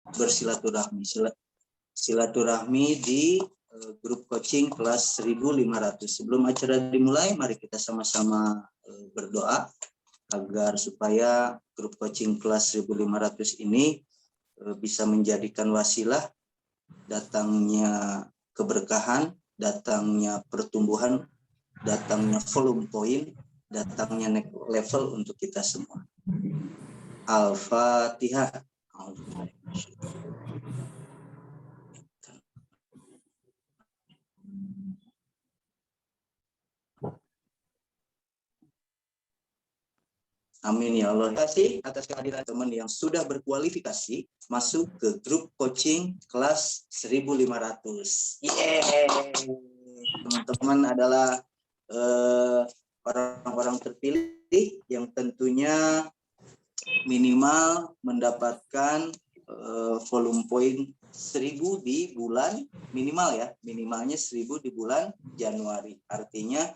bersilaturahmi. Silaturahmi di grup coaching kelas 1.500. Sebelum acara dimulai, mari kita sama-sama berdoa agar supaya grup coaching kelas 1.500 ini bisa menjadikan wasilah datangnya keberkahan, datangnya pertumbuhan, datangnya volume point, datangnya next level untuk kita semua. Al-Fatihah. Amin ya Allah. Terima kasih atas kehadiran teman yang sudah berkualifikasi masuk ke grup coaching kelas 1.500. Teman-teman adalah orang-orang terpilih yang tentunya minimal mendapatkan volume point 1.000 di bulan minimal ya, minimalnya 1.000 di bulan Januari. Artinya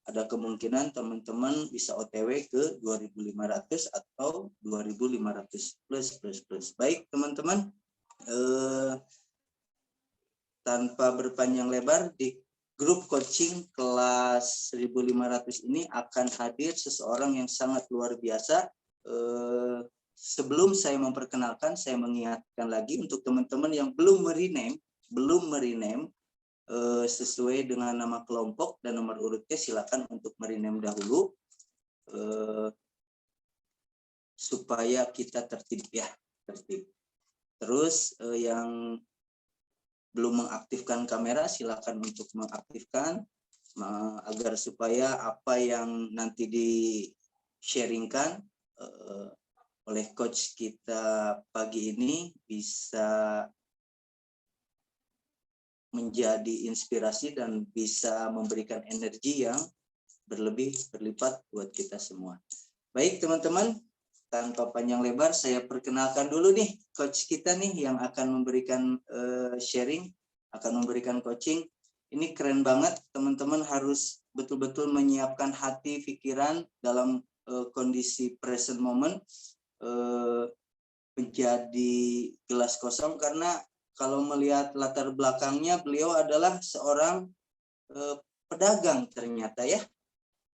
ada kemungkinan teman-teman bisa OTW ke 2.500 atau 2.500 plus. Baik teman-teman, tanpa berpanjang lebar, di grup coaching kelas 1.500 ini akan hadir seseorang yang sangat luar biasa. Sebelum saya memperkenalkan, saya mengingatkan lagi untuk teman-teman yang belum merename sesuai dengan nama kelompok dan nomor urutnya, silakan untuk merename dahulu supaya kita tertib ya, tertib. Terus yang belum mengaktifkan kamera, silakan untuk mengaktifkan agar supaya apa yang nanti di-sharingkan oleh coach kita pagi ini bisa menjadi inspirasi dan bisa memberikan energi yang berlipat buat kita semua. Baik teman-teman, tanpa panjang lebar saya perkenalkan dulu nih coach kita nih yang akan memberikan sharing, akan memberikan coaching. Ini keren banget, teman-teman harus betul-betul menyiapkan hati, pikiran dalam kondisi present moment, menjadi gelas kosong, karena kalau melihat latar belakangnya, beliau adalah seorang pedagang ternyata ya.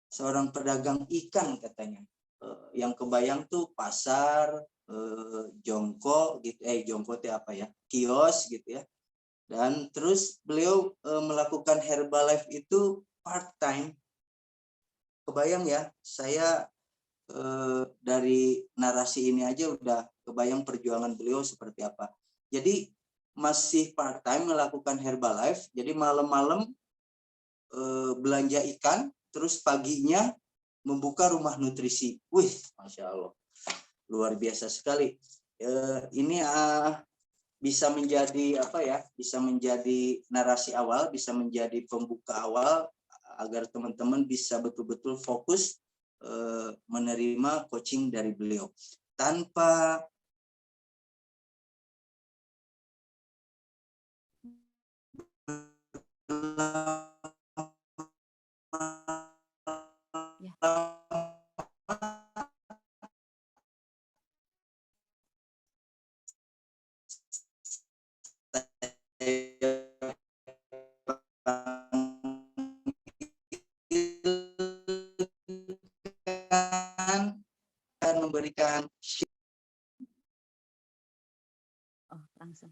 Seorang pedagang ikan katanya. Yang kebayang tuh pasar, jongko gitu, jongko itu apa ya? Kios gitu ya. Dan terus beliau melakukan Herbalife itu part-time. Kebayang ya, saya dari narasi ini aja udah kebayang perjuangan beliau seperti apa. Jadi masih part-time melakukan Herbalife, jadi malam-malam belanja ikan, terus paginya membuka rumah nutrisi. Wih, Masya Allah, luar biasa sekali. Ini bisa menjadi apa ya? Bisa menjadi narasi awal, bisa menjadi pembuka awal agar teman-teman bisa betul-betul fokus menerima coaching dari beliau. Tanpa akan memberikan langsung.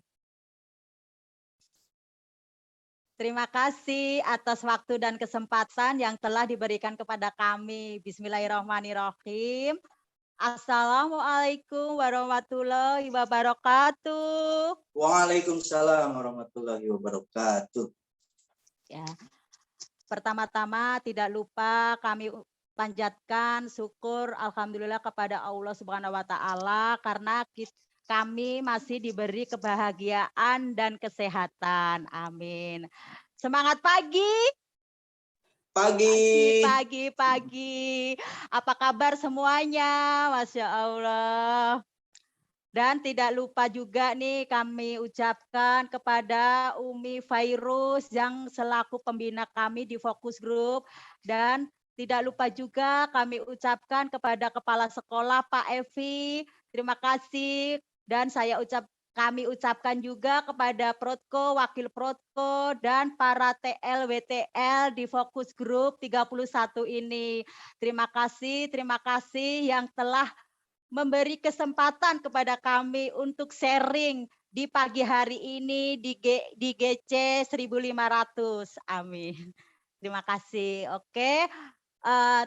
Terima kasih atas waktu dan kesempatan yang telah diberikan kepada kami. Bismillahirrahmanirrahim. Assalamualaikum warahmatullahi wabarakatuh. Waalaikumsalam warahmatullahi wabarakatuh. Ya. Pertama-tama tidak lupa kami panjatkan syukur alhamdulillah kepada Allah Subhanahu wa taala karena kami masih diberi kebahagiaan dan kesehatan. Amin. Semangat pagi. Pagi. Apa kabar semuanya? Masya Allah. Dan tidak lupa juga nih kami ucapkan kepada Umi Fairuz yang selaku pembina kami di Fokus Group. Dan tidak lupa juga kami ucapkan kepada Kepala Sekolah Pak Evi. Terima kasih Dan kami ucapkan juga kepada Protko, Wakil Protko, dan para TL, WTL di Fokus Group 31 ini. Terima kasih yang telah memberi kesempatan kepada kami untuk sharing di pagi hari ini di GC 1500. Amin. Terima kasih. Oke.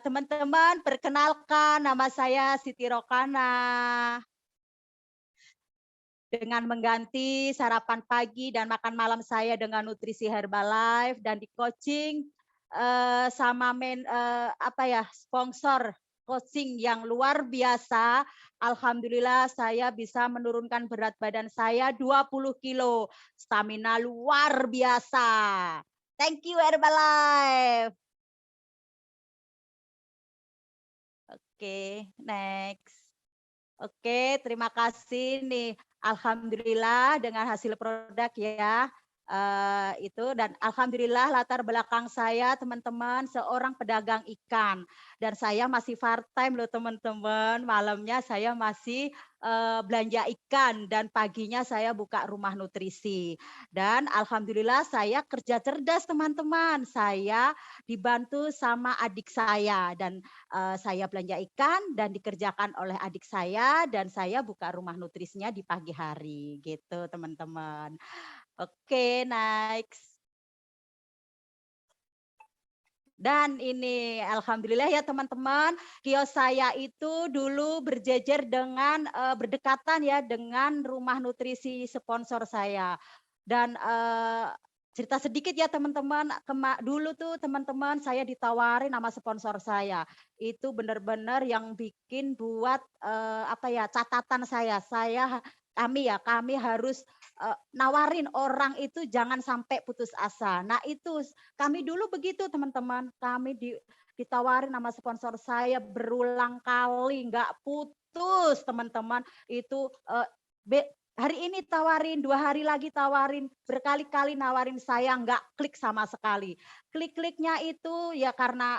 Teman-teman, perkenalkan nama saya Siti Rokana. Dengan mengganti sarapan pagi dan makan malam saya dengan nutrisi Herbalife dan di coaching sama sponsor coaching yang luar biasa. Alhamdulillah saya bisa menurunkan berat badan saya 20 kilo. Stamina luar biasa. Thank you Herbalife. Oke, next. Oke, terima kasih nih. Alhamdulillah dengan hasil produk ya. Itu dan alhamdulillah latar belakang saya teman-teman seorang pedagang ikan dan saya masih part time loh teman-teman. Malamnya saya masih belanja ikan dan paginya saya buka rumah nutrisi. Dan alhamdulillah saya kerja cerdas teman-teman. Saya dibantu sama adik saya dan saya belanja ikan dan dikerjakan oleh adik saya dan saya buka rumah nutrisinya di pagi hari gitu teman-teman. Oke, next. Dan ini alhamdulillah ya teman-teman, kios saya itu dulu berjejer dengan berdekatan ya dengan rumah nutrisi sponsor saya. Dan cerita sedikit ya teman-teman, dulu tuh teman-teman saya ditawarin sama sponsor saya. Itu benar-benar yang bikin buat catatan saya. Kami harus nawarin orang itu jangan sampai putus asa. Nah itu kami dulu begitu teman-teman. Kami ditawarin sama sponsor saya berulang kali nggak putus teman-teman. Itu hari ini tawarin, 2 hari lagi tawarin, berkali-kali nawarin saya nggak klik sama sekali. Klik-kliknya itu ya karena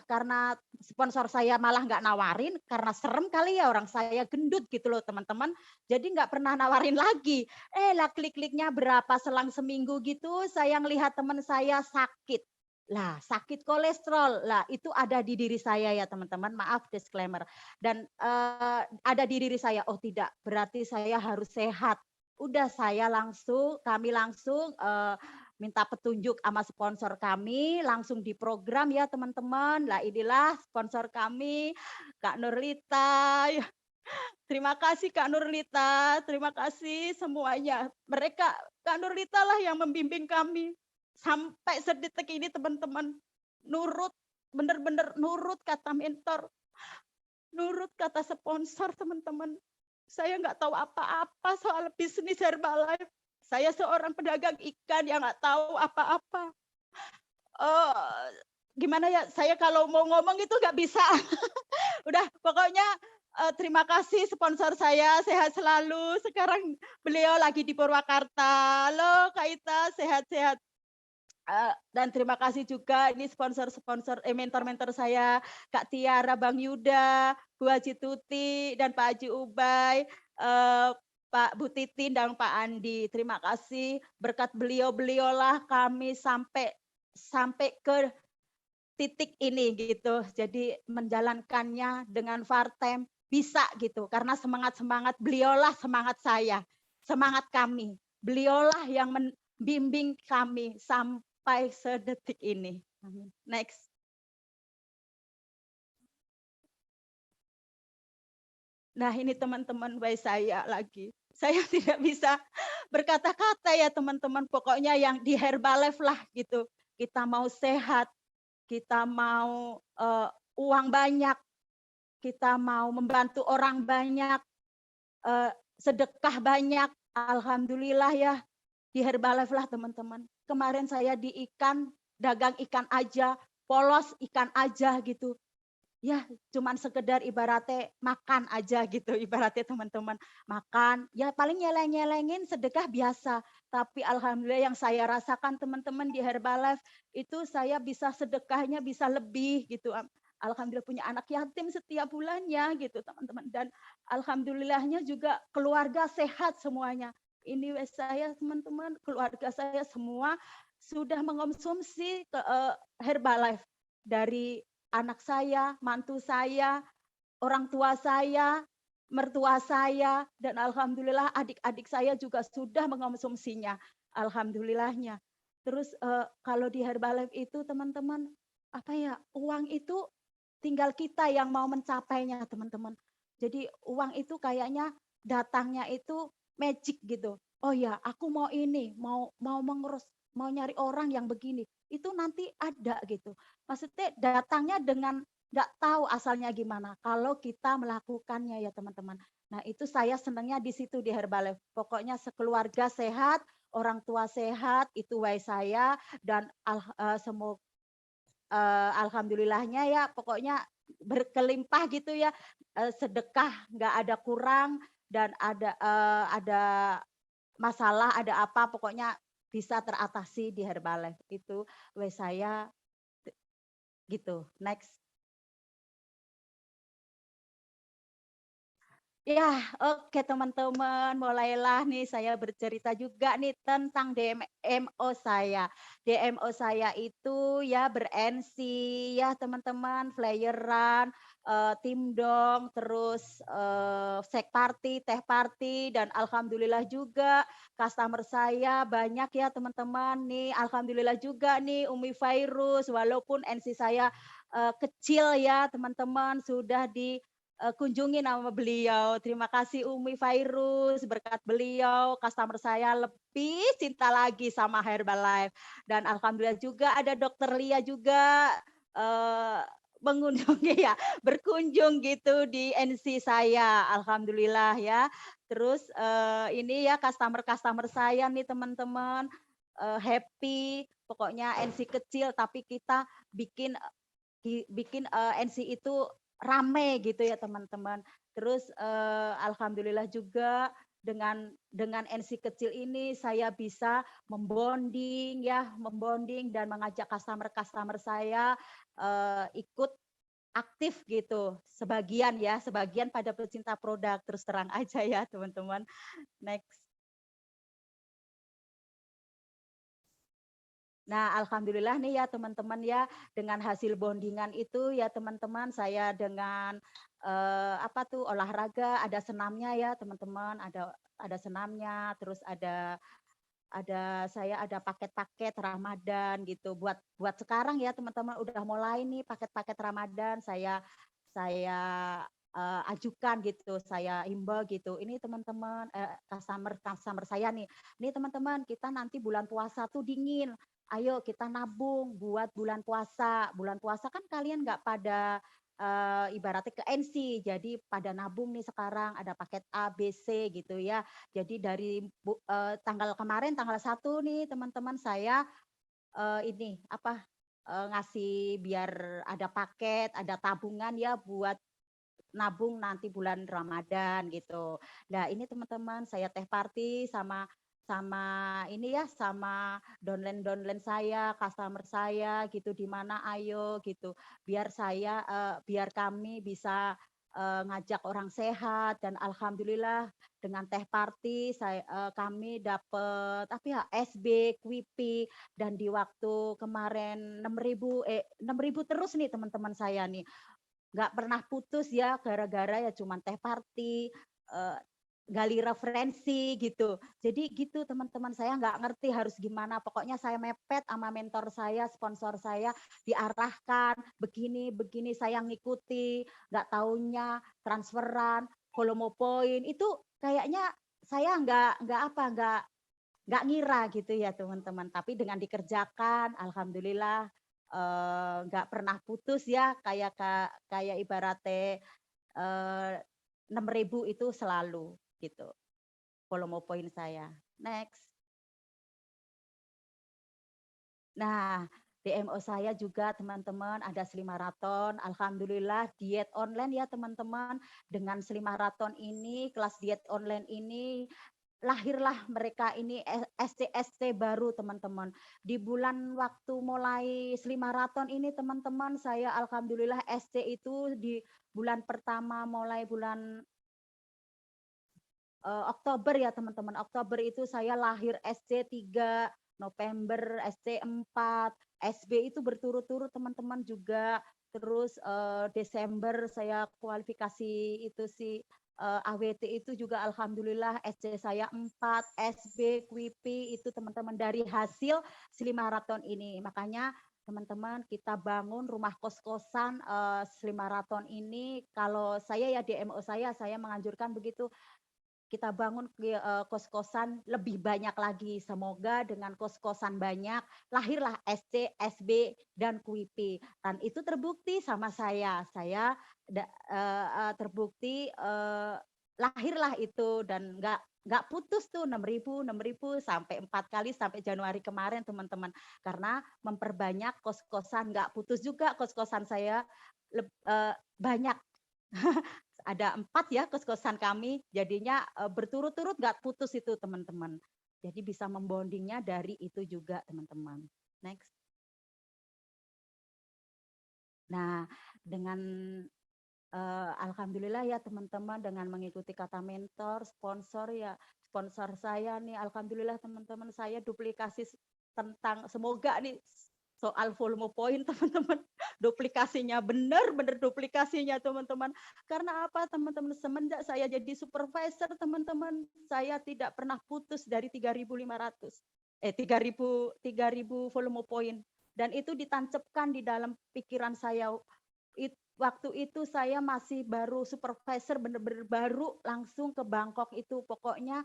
karena sponsor saya malah nggak nawarin, karena serem kali ya orang saya gendut gitu loh teman-teman. Jadi nggak pernah nawarin lagi. Lah klik-kliknya berapa selang seminggu gitu, saya ngelihat teman saya sakit. Lah sakit kolesterol, lah itu ada di diri saya ya teman-teman, maaf disclaimer. Dan ada di diri saya, oh tidak, berarti saya harus sehat. Udah kami langsung minta petunjuk sama sponsor kami, langsung diprogram ya teman-teman. Lah inilah sponsor kami, Kak Nurlita. Terima kasih Kak Nurlita, terima kasih semuanya. Kak Nurlita lah yang membimbing kami. Sampai sedetik ini teman-teman, benar-benar nurut kata mentor, nurut kata sponsor teman-teman. Saya nggak tahu apa-apa soal bisnis Herbalife. Saya seorang pedagang ikan yang nggak tahu apa-apa. Gimana ya, saya kalau mau ngomong itu nggak bisa. Udah, pokoknya terima kasih sponsor saya, sehat selalu. Sekarang beliau lagi di Purwakarta. Halo Kak Ita, sehat-sehat. Dan terima kasih juga ini mentor-mentor saya, Kak Tiara, Bang Yuda, Bu Haji Tuti, dan Pak Haji Ubay, Pak Bu Titin dan Pak Andi. Terima kasih, berkat beliau-beliaulah kami sampai ke titik ini gitu. Jadi menjalankannya dengan part-time bisa gitu. Karena semangat beliaulah semangat saya, semangat kami. Beliaulah yang membimbing kami sampai sedetik ini. Next. Nah ini teman-teman baik saya lagi. Saya tidak bisa berkata-kata ya teman-teman. Pokoknya yang di Herbalife lah gitu. Kita mau sehat, kita mau uang banyak, kita mau membantu orang banyak, sedekah banyak. Alhamdulillah ya di Herbalife lah teman-teman. Kemarin saya di dagang ikan aja, polos ikan aja gitu. Ya cuman sekedar ibaratnya makan aja gitu, ibaratnya teman-teman makan ya paling nyeleng-nyelengin sedekah biasa, tapi alhamdulillah yang saya rasakan teman-teman di Herbalife itu saya bisa sedekahnya bisa lebih gitu, alhamdulillah punya anak yatim setiap bulannya gitu teman-teman. Dan alhamdulillahnya juga keluarga sehat semuanya. Ini saya teman-teman, keluarga saya semua sudah mengonsumsi Herbalife dari anak saya, mantu saya, orang tua saya, mertua saya, dan alhamdulillah adik-adik saya juga sudah mengonsumsinya. Alhamdulillahnya. Terus kalau di Herbalife itu teman-teman, apa ya, uang itu tinggal kita yang mau mencapainya teman-teman. Jadi uang itu kayaknya datangnya itu magic gitu. Oh ya, aku mau ini, mau mengurus, mau nyari orang yang begini. Itu nanti ada gitu. Maksudnya datangnya dengan nggak tahu asalnya gimana. Kalau kita melakukannya ya teman-teman. Nah itu saya senangnya di situ di Herbalife. Pokoknya sekeluarga sehat, orang tua sehat, itu way saya dan semoga alhamdulillahnya ya pokoknya berkelimpah gitu ya, sedekah nggak ada kurang dan ada masalah, ada apa pokoknya bisa teratasi di Herbalife. Itu way saya gitu. Next. Ya, oke teman-teman, mulailah nih saya bercerita juga nih tentang DMO saya. DMO saya itu ya ber-NC ya teman-teman, flayeran, timdong, terus sek party, teh party, dan alhamdulillah juga customer saya banyak ya teman-teman nih. Alhamdulillah juga nih Umi Fairuz, walaupun NC saya kecil ya teman-teman sudah di kunjungi nama beliau. Terima kasih Umi Fairuz, berkat beliau customer saya lebih cinta lagi sama Herbalife. Dan alhamdulillah juga ada Dokter Lia juga mengunjungi ya, berkunjung gitu di NC saya. Alhamdulillah ya. Terus ini ya customer-customer saya nih teman-teman happy. Pokoknya NC kecil tapi kita bikin bikin NC itu rame gitu ya teman-teman. Terus alhamdulillah juga dengan NC kecil ini saya bisa membonding ya, membonding dan mengajak customer-customer saya ikut aktif gitu. Sebagian ya, sebagian pada pecinta produk terus terang aja ya teman-teman. Next. Nah, alhamdulillah nih ya teman-teman ya, dengan hasil bondingan itu ya teman-teman saya dengan apa tuh olahraga, ada senamnya ya teman-teman, ada senamnya, terus saya ada paket-paket Ramadan gitu. Buat sekarang ya teman-teman udah mulai nih paket-paket Ramadan saya ajukan gitu, saya himbau gitu. Ini teman-teman customer saya nih. Ini teman-teman kita nanti bulan puasa tuh dingin. Ayo kita nabung buat bulan puasa. Bulan puasa kan kalian nggak pada ibaratnya ke NC, jadi pada nabung nih sekarang ada paket A, B, C gitu ya. Jadi dari tanggal kemarin tanggal 1 nih teman-teman saya ini apa ngasih biar ada paket, ada tabungan ya buat nabung nanti bulan Ramadan gitu. Nah, ini teman-teman saya teh party sama sama ini ya sama downline saya, customer saya gitu di mana ayo gitu. Biar saya biar kami bisa ngajak orang sehat dan alhamdulillah dengan teh party kami dapat apa ya SB, Quipi dan di waktu kemarin 6.000 terus nih teman-teman saya nih nggak pernah putus ya gara-gara ya cuman teh party, gali referensi gitu. Jadi gitu teman-teman saya nggak ngerti harus gimana, pokoknya saya mepet sama mentor saya, sponsor saya, diarahkan begini begini saya ngikuti, nggak taunya transferan, volume point itu kayaknya saya nggak ngira gitu ya teman-teman, tapi dengan dikerjakan alhamdulillah nggak pernah putus ya kayak ibaratnya 6.000 itu selalu gitu volume poin saya. Next. Nah, DMO saya juga teman-teman ada Slimaraton. Alhamdulillah diet online ya teman-teman. Dengan Slimaraton ini, kelas diet online ini lahirlah mereka ini SC baru teman-teman. Di bulan waktu mulai Slimaraton ini teman-teman, saya alhamdulillah SC itu di bulan pertama mulai bulan Oktober ya teman-teman. Oktober itu saya lahir SC 3, November SC 4, SB itu berturut-turut teman-teman juga. Terus Desember saya kualifikasi itu si AWT itu juga alhamdulillah SC saya 4, SB, QIPI itu teman-teman dari hasil Slimaraton ini. Makanya teman-teman kita bangun rumah kos-kosan Slimaraton ini. Kalau saya ya DMO saya menganjurkan begitu kita bangun kos-kosan lebih banyak lagi. Semoga dengan kos-kosan banyak, lahirlah SC, SB, dan QIP. Dan itu terbukti sama saya. Saya terbukti lahirlah itu dan nggak putus tuh 6.000 sampai 4 kali sampai Januari kemarin teman-teman. Karena memperbanyak kos-kosan, nggak putus juga kos-kosan saya banyak. Ada 4 ya kos-kosan kami, jadinya berturut-turut nggak putus itu teman-teman. Jadi bisa membondingnya dari itu juga teman-teman. Next. Nah, dengan alhamdulillah ya teman-teman dengan mengikuti kata mentor, sponsor ya, sponsor saya nih alhamdulillah teman-teman saya duplikasi tentang semoga nih soal volume point teman-teman duplikasinya benar-benar duplikasinya teman-teman. Karena apa teman-teman semenjak saya jadi supervisor teman-teman saya tidak pernah putus dari 3.500 3.000 volume point dan itu ditancapkan di dalam pikiran saya waktu itu saya masih baru supervisor benar-benar baru langsung ke Bangkok itu pokoknya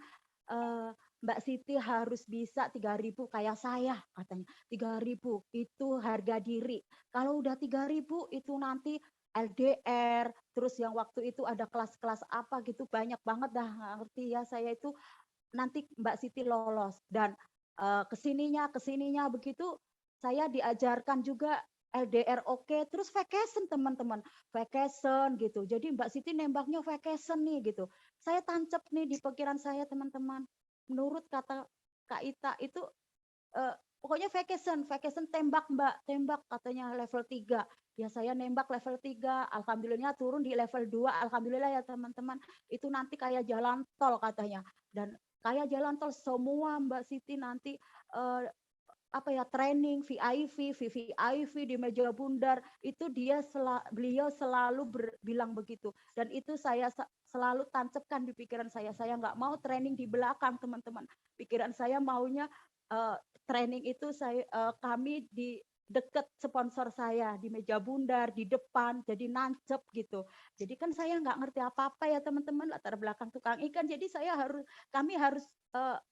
Mbak Siti harus bisa 3.000 kayak saya katanya 3.000 itu harga diri kalau udah 3.000 itu nanti LDR terus yang waktu itu ada kelas-kelas apa gitu banyak banget dah nggak ngerti ya saya itu nanti Mbak Siti lolos dan kesininya begitu saya diajarkan juga LDR oke, terus vacation teman-teman, vacation gitu. Jadi Mbak Siti nembaknya vacation nih gitu. Saya tancap nih di pikiran saya teman-teman. Menurut kata Kak Ita itu pokoknya vacation tembak Mbak, tembak katanya level 3. Ya saya nembak level 3, alhamdulillah turun di level 2, alhamdulillah ya teman-teman. Itu nanti kayak jalan tol katanya. Dan kayak jalan tol semua Mbak Siti nanti apa ya training VIP, VVIP di meja bundar itu beliau selalu bilang begitu dan itu saya selalu tancapkan di pikiran saya nggak mau training di belakang teman-teman pikiran saya maunya training itu kami di deket sponsor saya di meja bundar di depan jadi nancep gitu jadi kan saya nggak ngerti apa-apa ya teman-teman latar belakang tukang ikan jadi kami harus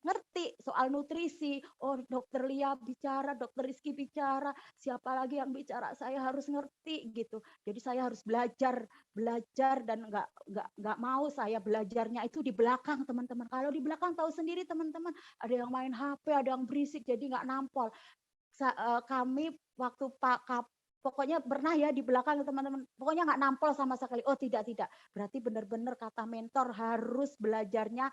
ngerti soal nutrisi. Oh, dokter Lia bicara, dokter Rizky bicara, siapa lagi yang bicara? Saya harus ngerti gitu. Jadi saya harus belajar dan nggak mau saya belajarnya itu di belakang teman-teman. Kalau di belakang tahu sendiri teman-teman, ada yang main HP, ada yang berisik, jadi nggak nampol. Kami waktu pokoknya pernah ya di belakang teman-teman pokoknya nggak nampol sama sekali oh tidak berarti benar-benar kata mentor harus belajarnya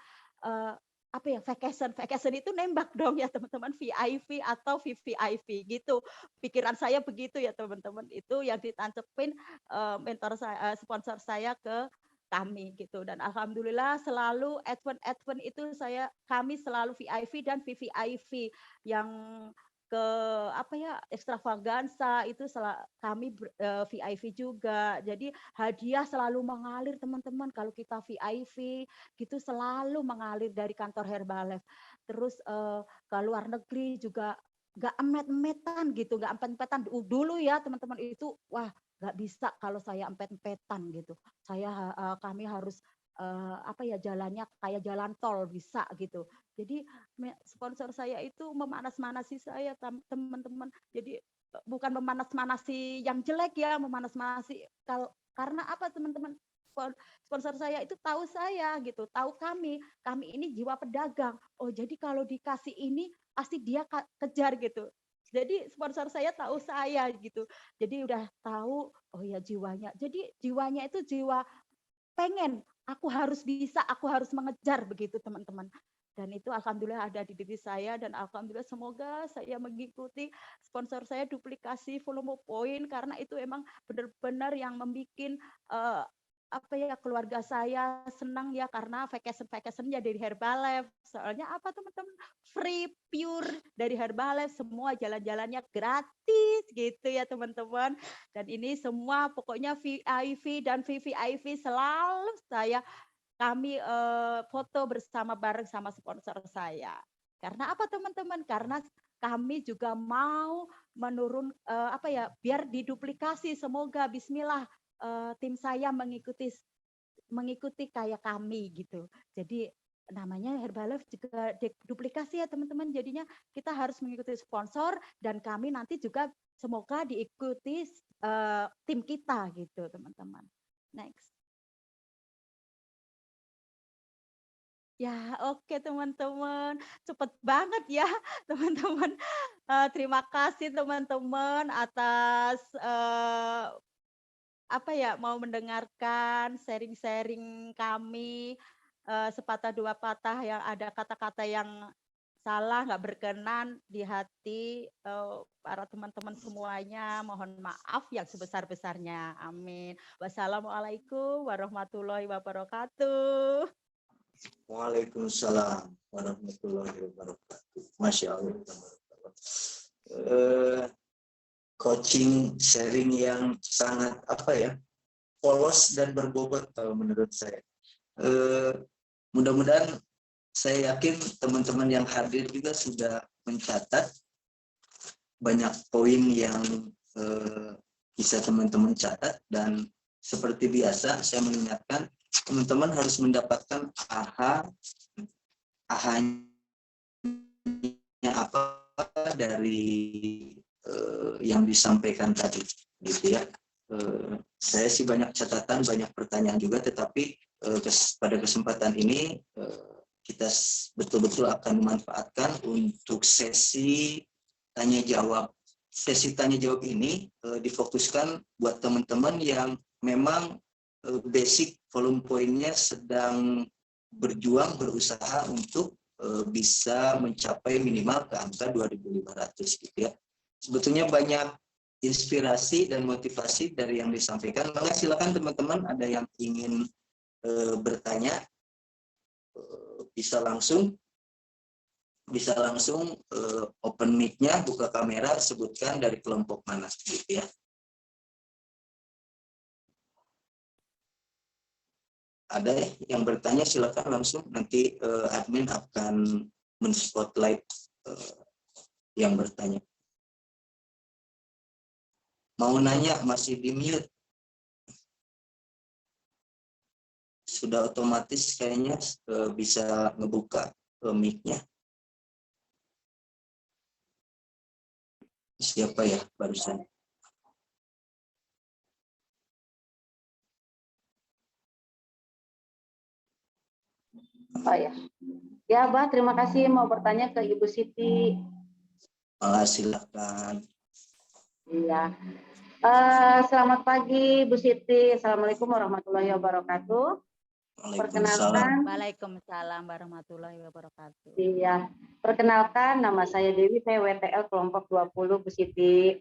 apa ya vacation itu nembak dong ya teman-teman VIP atau VVIP gitu pikiran saya begitu ya teman-teman itu yang ditancepin mentor saya sponsor saya ke kami gitu dan alhamdulillah selalu advance itu kami selalu VIP dan VVIP yang ke apa ya ekstravaganza itu kami VIP juga jadi hadiah selalu mengalir teman-teman kalau kita VIP gitu selalu mengalir dari kantor Herbalife terus ke luar negeri juga nggak empet-empetan gitu nggak empet-empetan dulu ya teman-teman itu wah nggak bisa kalau saya empet-empetan gitu kami harus apa ya jalannya kayak jalan tol bisa gitu jadi sponsor saya itu memanas-manasi saya teman-teman. Jadi bukan memanas-manasi yang jelek ya, memanas-manasi karena apa teman-teman? Sponsor saya itu tahu saya gitu, tahu kami ini jiwa pedagang. Oh, jadi kalau dikasih ini pasti dia kejar gitu. Jadi sponsor saya tahu saya gitu. Jadi udah tahu oh ya jiwanya. Jadi jiwanya itu jiwa pengen aku harus bisa, aku harus mengejar begitu teman-teman. Dan itu alhamdulillah ada di diri saya, dan alhamdulillah semoga saya mengikuti sponsor saya duplikasi volume poin, karena itu emang benar-benar yang membuat keluarga saya senang ya, karena vacation-vacationnya dari Herbalife. Soalnya apa teman-teman? Free pure dari Herbalife, semua jalan-jalannya gratis gitu ya teman-teman. Dan ini semua pokoknya VIP dan VVIP selalu kami foto bersama bareng sama sponsor saya. Karena apa teman-teman? Karena kami juga mau menurun biar diduplikasi, semoga bismillah tim saya mengikuti kayak kami gitu. Jadi namanya Herbalife juga duplikasi ya teman-teman. Jadinya kita harus mengikuti sponsor, dan kami nanti juga semoga diikuti tim kita gitu teman-teman. Next. Ya, oke teman-teman. Cepet banget ya, teman-teman. Terima kasih teman-teman atas mau mendengarkan sharing-sharing kami. Sepatah dua patah yang ada kata-kata yang salah, nggak berkenan di hati para teman-teman semuanya. Mohon maaf yang sebesar-besarnya. Amin. Wassalamualaikum warahmatullahi wabarakatuh. Waalaikumsalam warahmatullahi wabarakatuh. Masya Allah. Coaching sharing yang sangat polos dan berbobot kalau menurut saya. Mudah-mudahan saya yakin teman-teman yang hadir juga sudah mencatat banyak poin yang bisa teman-teman catat, dan seperti biasa saya mengingatkan teman-teman harus mendapatkan aha-nya apa dari yang disampaikan tadi, gitu ya. Saya sih banyak catatan, banyak pertanyaan juga, tetapi pada kesempatan ini kita betul-betul akan memanfaatkan untuk sesi tanya jawab. Sesi tanya jawab ini difokuskan buat teman-teman yang memang basic volume poinnya sedang berjuang, berusaha untuk bisa mencapai minimal ke angka 2.500 gitu ya. Sebetulnya banyak inspirasi dan motivasi dari yang disampaikan. Maka silakan teman-teman, ada yang ingin bertanya bisa langsung open mic-nya, buka kamera, sebutkan dari kelompok mana gitu ya. Ada yang bertanya, silakan langsung, nanti admin akan men-spotlight yang bertanya. Mau nanya masih di mute. Sudah otomatis kayaknya bisa ngebuka mic-nya. Siapa ya barusan? Oh ya. Ya, Bah, terima kasih. Mau bertanya ke Ibu Siti. Silakan. Iya. Selamat pagi, Bu Siti. Assalamualaikum warahmatullahi wabarakatuh. Perkenalkan. Waalaikumsalam warahmatullahi wabarakatuh. Iya. Perkenalkan, nama saya Dewi, saya WTL kelompok 20, Bu Siti.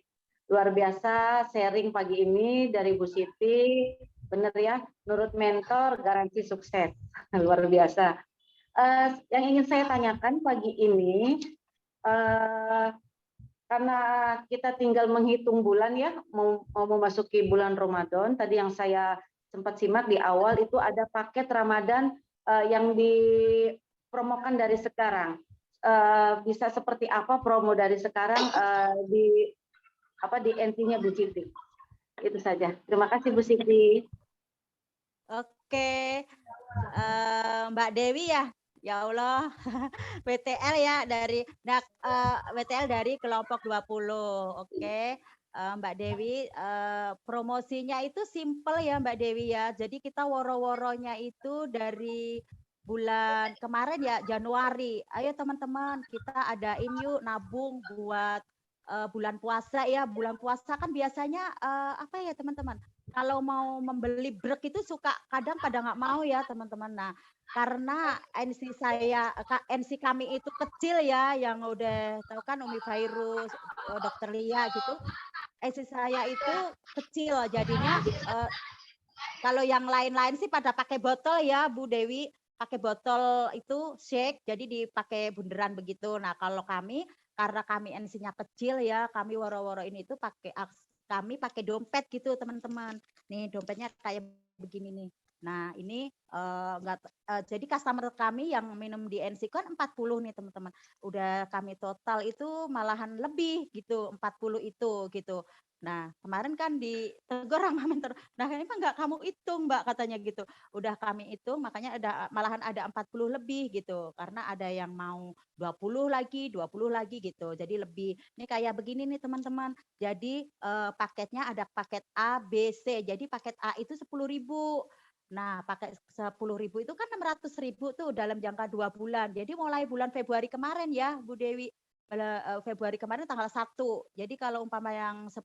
Luar biasa sharing pagi ini dari Bu Siti. Benar ya, menurut mentor garansi sukses. Luar biasa. Yang ingin saya tanyakan pagi ini, karena kita tinggal menghitung bulan ya, mau memasuki bulan Ramadan. Tadi yang saya sempat simak di awal itu ada paket Ramadan yang dipromokan dari sekarang. Bisa seperti apa promo dari sekarang di NT-nya Bu Siti? Itu saja. Terima kasih Bu Siti. Oke, Mbak Dewi ya. Ya Allah, WTL ya WTL dari kelompok 20. Oke. Mbak Dewi, promosinya itu simple ya Mbak Dewi ya. Jadi kita woro-woronya itu dari bulan kemarin ya, Januari. Ayo teman-teman, kita adain yuk nabung buat bulan puasa ya. Bulan puasa kan biasanya teman-teman? kalau mau membeli brek itu suka kadang pada nggak mau ya teman-teman. Nah, karena NC kami itu kecil ya, yang udah tahu kan Umi Virus, Dokter Lia gitu. NC saya itu kecil, jadinya kalau yang lain-lain sih pada pakai botol ya Bu Dewi, pakai botol itu shake, jadi dipakai bunderan begitu. Nah kalau kami, karena kami NC-nya kecil ya, kami woro-woro ini itu kami pakai dompet gitu teman-teman. Nih dompetnya kayak begini nih. Nah ini jadi customer kami yang minum di NC kan 40 nih teman-teman. Udah kami total itu malahan lebih gitu, 40 itu gitu. Nah kemarin kan ditegur sama mentor, nah ini mah nggak kamu hitung Mbak katanya gitu. Udah kami hitung makanya malahan ada 40 lebih gitu. Karena ada yang mau 20 lagi gitu. Jadi lebih, ini kayak begini nih teman-teman. Jadi paketnya ada paket A, B, C. Jadi paket A itu 10.000. Nah, pakai 10.000 itu kan 600.000 tuh dalam jangka 2 bulan. Jadi mulai bulan Februari kemarin ya, Bu Dewi. Februari kemarin tanggal 1. Jadi kalau umpama yang 10.000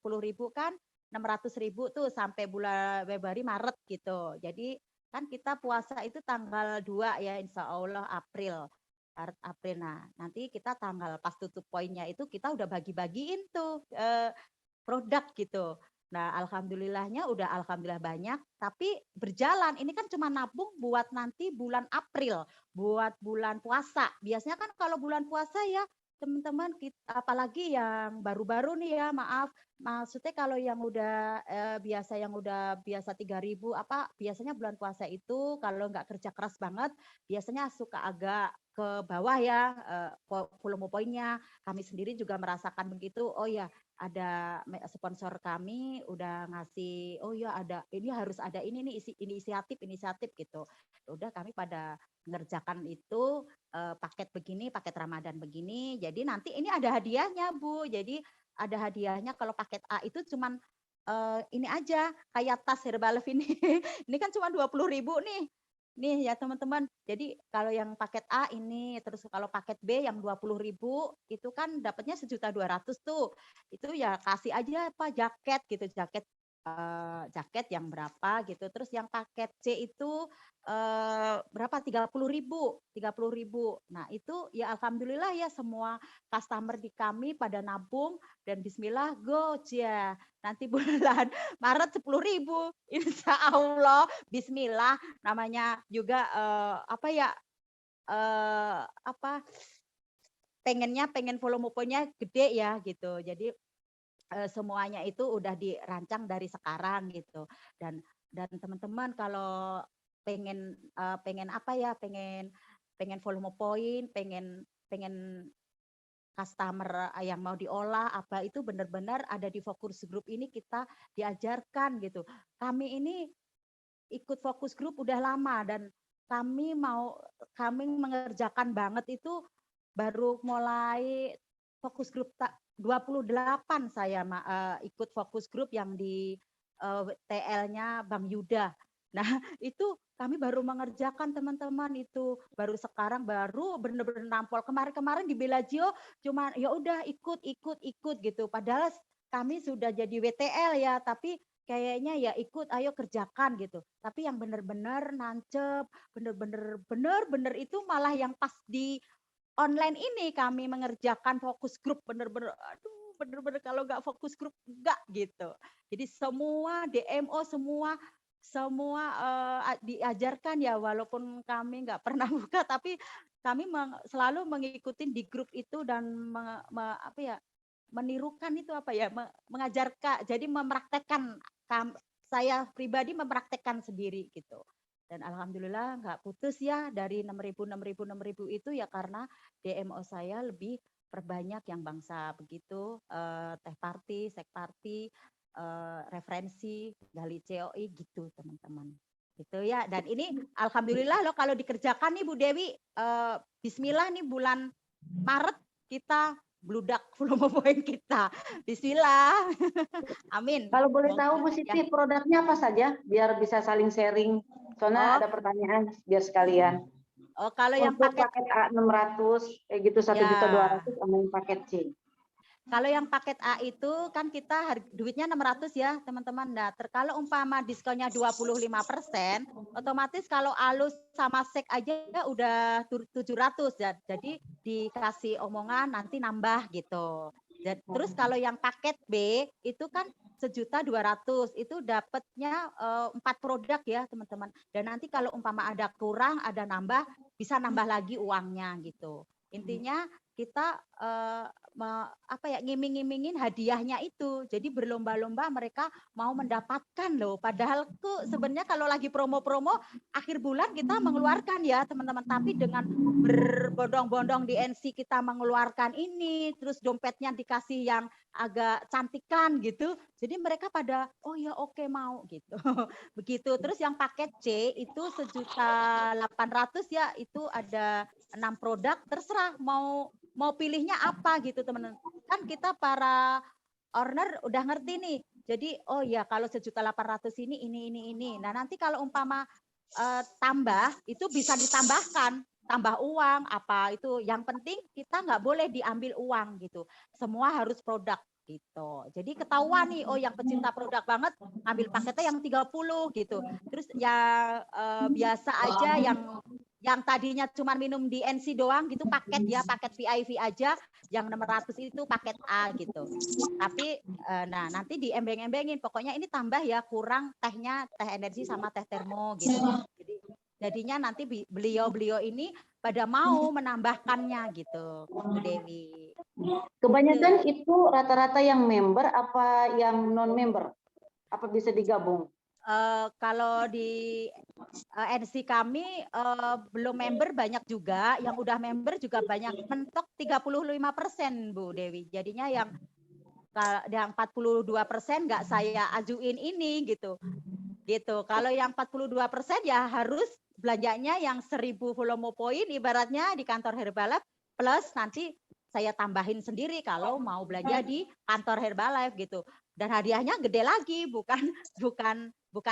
kan 600.000 tuh sampai bulan Februari Maret gitu. Jadi kan kita puasa itu tanggal 2 ya, insya Allah April. Maret April. Nah, nanti kita tanggal pas tutup poinnya itu kita udah bagi-bagiin tuh produk gitu. Nah, alhamdulillahnya udah alhamdulillah banyak, tapi berjalan. Ini kan cuma nabung buat nanti bulan April, buat bulan puasa. Biasanya kan kalau bulan puasa ya teman-teman, apalagi yang baru-baru nih ya, maaf. Maksudnya kalau yang udah biasa 3.000 biasanya bulan puasa itu kalau nggak kerja keras banget, biasanya suka agak ke bawah ya volume poinnya. Kami sendiri juga merasakan begitu. Oh ya, ada sponsor kami udah ngasih, oh ya ada ini harus ada ini nih inisiatif gitu. Udah kami pada mengerjakan itu paket begini, paket Ramadan begini. Jadi nanti ini ada hadiahnya Bu. Jadi ada hadiahnya kalau paket A itu cuman ini aja kayak tas Herbalife ini. Ini kan cuma 20.000 nih. Nih ya teman-teman. Jadi kalau yang paket A ini, terus kalau paket B yang 20.000 itu kan dapatnya 1.200.000 tuh. Itu ya kasih aja apa jaket gitu, jaket yang berapa gitu. Terus yang paket C itu berapa 30.000. Nah, itu ya alhamdulillah ya semua customer di kami pada nabung dan bismillah go ya. Nanti bulan Maret 10.000. Insya Allah bismillah, namanya juga pengen volume poinnya gede ya gitu. Jadi semuanya itu udah dirancang dari sekarang gitu. Dan teman-teman kalau pengen pengen volume poin, pengen customer yang mau diolah apa itu benar-benar ada di fokus grup ini kita diajarkan gitu. Kami ini ikut fokus grup udah lama dan kami mengerjakan banget itu baru mulai fokus grup 28 saya ikut fokus grup yang di TL-nya Bang Yuda. Nah, itu kami baru mengerjakan teman-teman itu baru sekarang baru benar-benar nampol. Kemarin di Bellagio cuma ya udah ikut gitu. Padahal kami sudah jadi WTL ya, tapi kayaknya ya ikut ayo kerjakan gitu. Tapi yang benar-benar nancep, benar-benar itu malah yang pas di online ini kami mengerjakan fokus grup benar-benar kalau nggak fokus grup enggak gitu. Jadi semua DMO semua diajarkan ya walaupun kami nggak pernah buka tapi kami selalu mengikuti di grup itu dan menirukan itu mengajarkan jadi mempraktekkan saya pribadi mempraktekkan sendiri gitu. Dan alhamdulillah nggak putus ya dari 6.000 itu ya karena DMO saya lebih perbanyak yang bangsa begitu, teh party, sek party, referensi, gali COI gitu teman-teman. Gitu ya. Dan ini alhamdulillah loh kalau dikerjakan nih Bu Dewi, bismillah nih bulan Maret kita bludak volume poin kita. Bismillah. Amin. Kalau boleh tahu Bu Siti produknya apa saja biar bisa saling sharing. Soalnya ada pertanyaan biar sekalian. Oh, kalau yang paket A 600 kayak gitu 1.200.000 sama yang paket C. Kalau yang paket A itu kan kita duitnya 600 ya teman-teman. Nah, kalau umpama diskonnya 25%, otomatis kalau alus sama sek aja udah 700 ya. Jadi dikasih omongan nanti nambah gitu. Terus kalau yang paket B itu kan 1.200.000 itu dapatnya 4 produk ya teman-teman. Dan nanti kalau umpama ada kurang, ada nambah, bisa nambah lagi uangnya gitu. Intinya kita ngiming-ngimingin hadiahnya itu. Jadi berlomba-lomba mereka mau mendapatkan loh. Padahal tuh sebenarnya kalau lagi promo-promo akhir bulan kita mengeluarkan ya teman-teman. Tapi dengan berbondong-bondong di NC kita mengeluarkan ini, terus dompetnya dikasih yang agak cantikan gitu. Jadi mereka pada oh ya oke mau gitu. Begitu. Terus yang paket C itu 1.800.000 ya, itu ada 6 produk, terserah mau pilihnya apa gitu teman-teman. Kan kita para owner udah ngerti nih. Jadi oh ya kalau 1.800.000 ini. Nah nanti kalau umpama tambah itu bisa ditambahkan, tambah uang apa itu. Yang penting kita nggak boleh diambil uang gitu. Semua harus produk gitu. Jadi ketahuan nih, oh yang pecinta produk banget ambil paketnya yang 30 gitu. Terus yang biasa aja yang tadinya cuma minum di NC doang gitu paket ya, paket VIP aja yang 600 itu paket A gitu. Tapi nah nanti diembeng-embengin pokoknya ini tambah ya, kurang tehnya, teh energi sama teh termo gitu. Jadinya nanti beliau-beliau ini pada mau menambahkannya gitu, Bu Dewi. Kebanyakan itu rata-rata yang member apa yang non member? Apa bisa digabung? Kalau di NC kami belum member banyak juga, yang udah member juga banyak, mentok 35% Bu Dewi. Jadinya yang 42% nggak saya ajuin ini gitu. Kalau yang 42% ya harus belanjanya yang 1.000 volume point ibaratnya di kantor Herbalife plus nanti saya tambahin sendiri kalau mau belanja di kantor Herbalife gitu. Dan hadiahnya gede lagi, bukan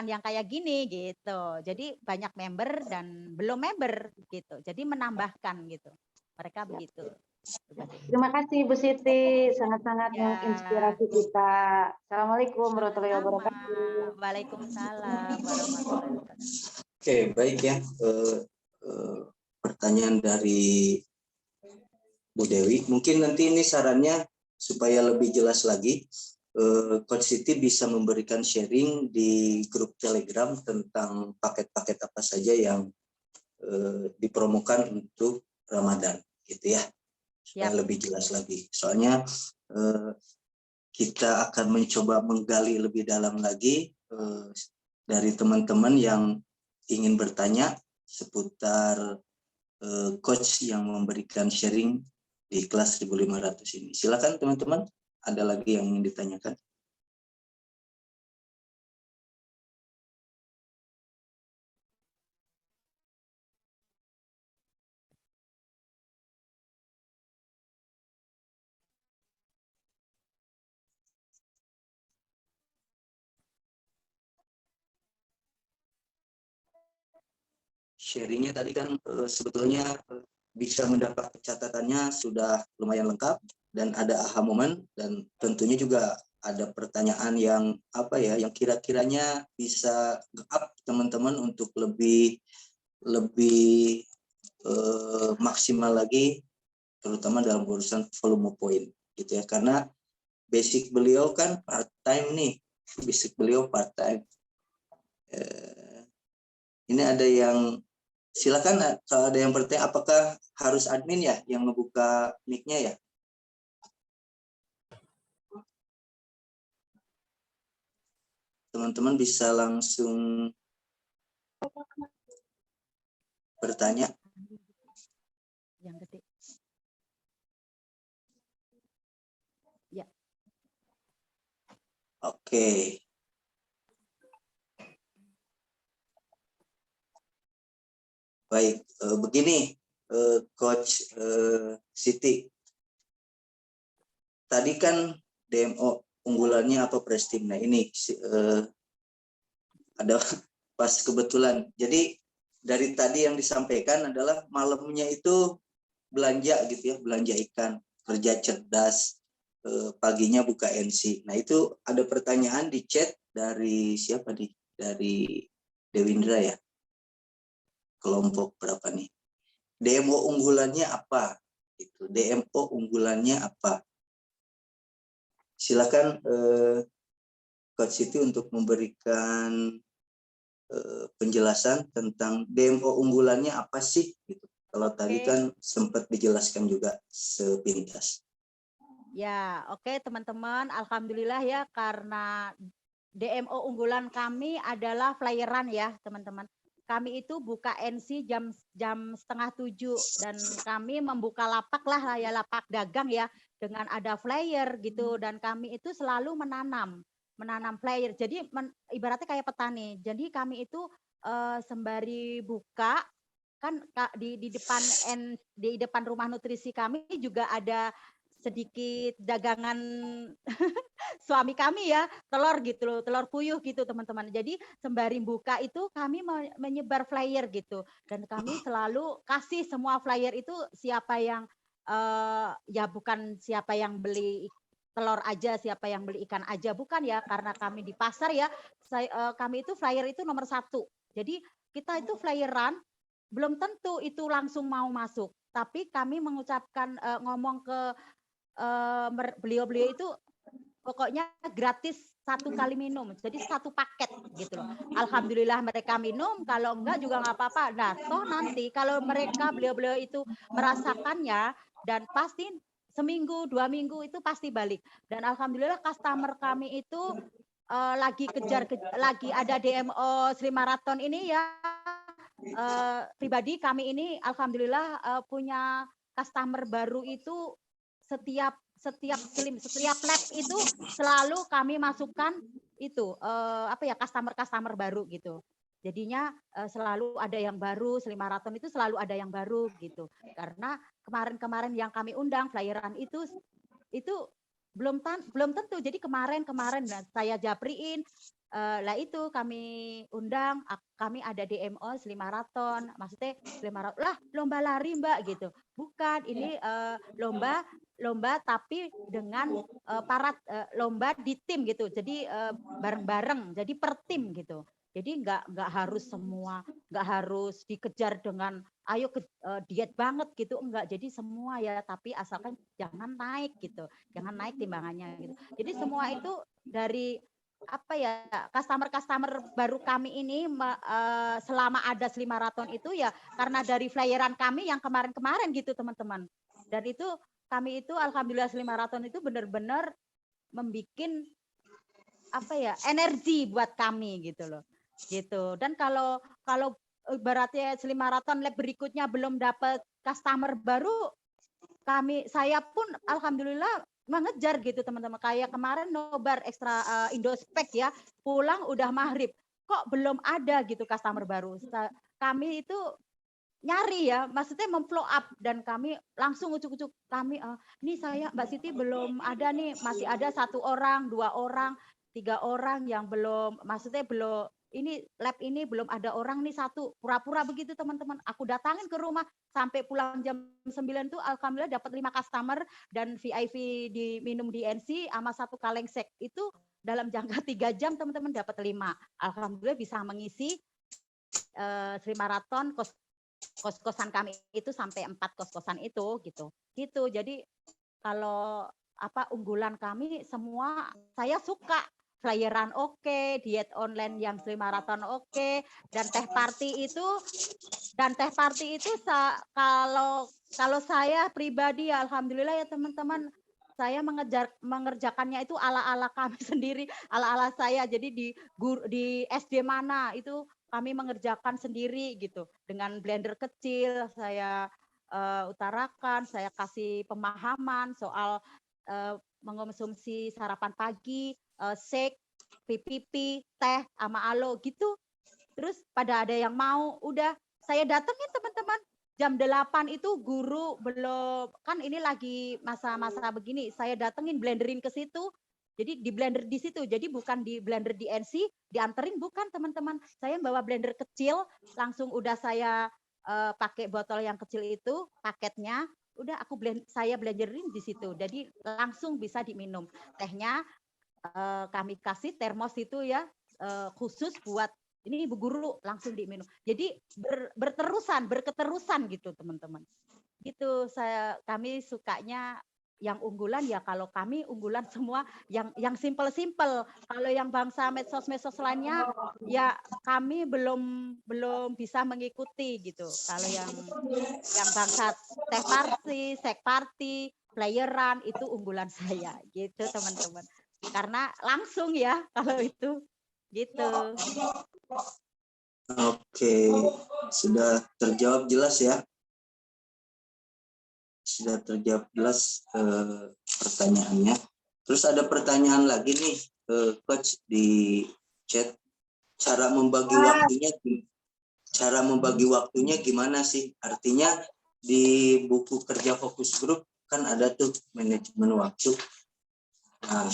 yang kayak gini gitu. Jadi banyak member dan belum member gitu. Jadi menambahkan gitu. Mereka begitu. Terima kasih Bu Siti, sangat-sangat Ya. menginspirasi kita. Assalamualaikum warahmatullahi wabarakatuh. Waalaikumsalam warahmatullahi wabarakatuh. Oke, baik ya. Pertanyaan dari Bu Dewi. Mungkin nanti ini sarannya supaya lebih jelas lagi, Coach Siti bisa memberikan sharing di grup Telegram tentang paket-paket apa saja yang dipromokan untuk Ramadan, gitu ya, supaya lebih jelas lagi. Soalnya kita akan mencoba menggali lebih dalam lagi dari teman-teman yang ingin bertanya seputar coach yang memberikan sharing di kelas 1.500 ini. Silakan teman-teman, ada lagi yang ingin ditanyakan? Sharingnya tadi kan sebetulnya bisa mendapat catatannya sudah lumayan lengkap dan ada aha moment, dan tentunya juga ada pertanyaan yang yang kira-kiranya bisa up teman-teman untuk lebih maksimal lagi, terutama dalam urusan volume point gitu ya, karena basic beliau kan part time nih, ini ada yang silakan kalau ada yang bertanya, apakah harus admin ya yang ngebuka mic-nya ya? Teman-teman bisa langsung bertanya. Yang gede. Ya. Oke. Baik, begini Coach Siti. Tadi kan DMO unggulannya apa Prestim. Nah ini ada pas kebetulan. Jadi dari tadi yang disampaikan adalah malamnya itu belanja gitu ya, belanja ikan, kerja cerdas, paginya buka NC. Nah itu ada pertanyaan di chat dari siapa nih? Dari Dewindra ya. Kelompok berapa nih? DMO unggulannya apa? Itu DMO unggulannya apa? Silakan Coach Siti untuk memberikan penjelasan tentang DMO unggulannya apa sih? Gitu. Kalau tadi kan sempat dijelaskan juga sepintas. Ya, oke teman-teman. Alhamdulillah ya karena DMO unggulan kami adalah flyeran ya teman-teman. Kami itu buka NC jam 6:30 dan kami membuka lapak lah ya, lapak dagang ya dengan ada flyer gitu, dan kami itu selalu menanam flyer. Jadi ibaratnya kayak petani. Jadi kami itu sembari buka kan di depan rumah nutrisi kami juga ada sedikit dagangan suami kami ya, telur gitu loh, telur puyuh gitu teman-teman. Jadi sembari buka itu kami menyebar flyer gitu, dan kami selalu kasih semua flyer itu siapa yang ya bukan siapa yang beli telur aja, siapa yang beli ikan aja, bukan ya, karena kami di pasar ya, kami itu flyer itu nomor 1. Jadi kita itu flyeran belum tentu itu langsung mau masuk, tapi kami mengucapkan ngomong ke beliau-beliau itu pokoknya gratis 1 kali minum, jadi 1 paket gitu loh. Alhamdulillah mereka minum, kalau enggak juga nggak apa-apa. Nah, toh nanti kalau mereka beliau-beliau itu merasakannya dan pasti seminggu 2 minggu itu pasti balik. Dan alhamdulillah customer kami itu lagi ada DMO Sri Marathon ini ya. Pribadi kami ini alhamdulillah punya customer baru itu setiap lab itu selalu kami masukkan itu customer baru gitu. Jadinya selalu ada yang baru, Sri Marathon itu selalu ada yang baru gitu. Karena kemarin-kemarin yang kami undang flyeran itu belum tentu. Jadi kemarin saya japriin lah itu kami undang, kami ada DMO Sri Marathon, maksudnya Sri Marathon lah lomba lari Mbak gitu. Bukan, ini lomba tapi dengan lomba di tim gitu. Jadi bareng-bareng, jadi per tim gitu. Jadi nggak harus semua, nggak harus dikejar dengan ayo diet banget gitu, enggak. Jadi semua ya, tapi asalkan jangan naik gitu, jangan naik timbangannya gitu. Jadi semua itu dari customer baru kami ini selama ada Sri Marathon itu ya karena dari flyeran kami yang kemarin-kemarin gitu teman-teman. Dan itu kami itu alhamdulillah Sri Marathon itu benar-benar membikin energi buat kami gitu loh. Gitu. Dan kalau ibaratnya Sri Marathon lab berikutnya belum dapat customer baru, saya pun alhamdulillah mengejar gitu teman-teman. Kayak kemarin nobar ekstra Indospec ya, pulang udah maghrib, kok belum ada gitu customer baru. Kami itu nyari ya, maksudnya memflow up, dan kami langsung ucuk-ucuk kami nih saya Mbak Siti belum ada nih, masih ada 1 orang, 2 orang, 3 orang yang belum, maksudnya belum ini lab ini belum ada orang nih 1, pura-pura begitu teman-teman. Aku datangin ke rumah sampai pulang jam 9 tuh alhamdulillah dapat 5 customer dan VIP diminum di NC sama 1 kaleng sek. Itu dalam jangka 3 jam teman-teman dapat 5. Alhamdulillah bisa mengisi Sri Marathon kos-kosan kami itu sampai 4 kos-kosan itu gitu. Gitu. Jadi kalau unggulan kami semua saya suka. Flyeran oke, diet online yang Sri Marathon oke, dan teh party itu kalau saya pribadi ya alhamdulillah ya teman-teman, saya mengerjakannya itu ala-ala kami sendiri, ala-ala saya. Jadi di SD mana itu kami mengerjakan sendiri gitu. Dengan blender kecil saya utarakan, saya kasih pemahaman soal mengonsumsi sarapan pagi, shake, PPP, teh, sama alo gitu. Terus pada ada yang mau, udah saya datengin teman-teman. Jam 8 itu guru belum, kan ini lagi masa-masa begini, saya datengin blenderin ke situ. Jadi di blender di situ, jadi bukan di blender di NC, dianterin bukan teman-teman. Saya bawa blender kecil, langsung udah saya pakai botol yang kecil itu, paketnya, udah saya belajarin di situ. Jadi langsung bisa diminum. Tehnya kami kasih termos itu ya khusus buat ini Ibu Guru langsung diminum. Jadi berketerusan gitu teman-teman. Gitu kami sukanya yang unggulan ya, kalau kami unggulan semua yang simple-simple. Kalau yang bangsa medsos-medsos lainnya ya kami belum bisa mengikuti gitu. Kalau yang bangsa teh party, sek party, playeran itu unggulan saya gitu teman-teman. Karena langsung ya kalau itu gitu. Oke, sudah terjawab jelas ya. Sudah terjawab jelas pertanyaannya. Terus ada pertanyaan lagi nih, Coach di chat. Cara membagi waktunya gimana sih? Artinya di buku kerja fokus grup kan ada tuh manajemen waktu. Nah,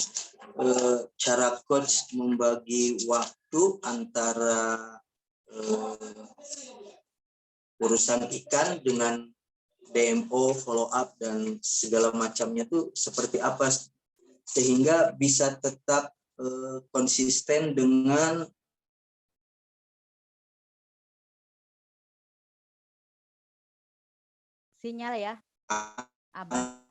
cara Coach membagi waktu antara urusan ikan dengan DMO, follow up, dan segala macamnya tuh seperti apa sehingga bisa tetap konsisten dengan Sinyal ya, Abah.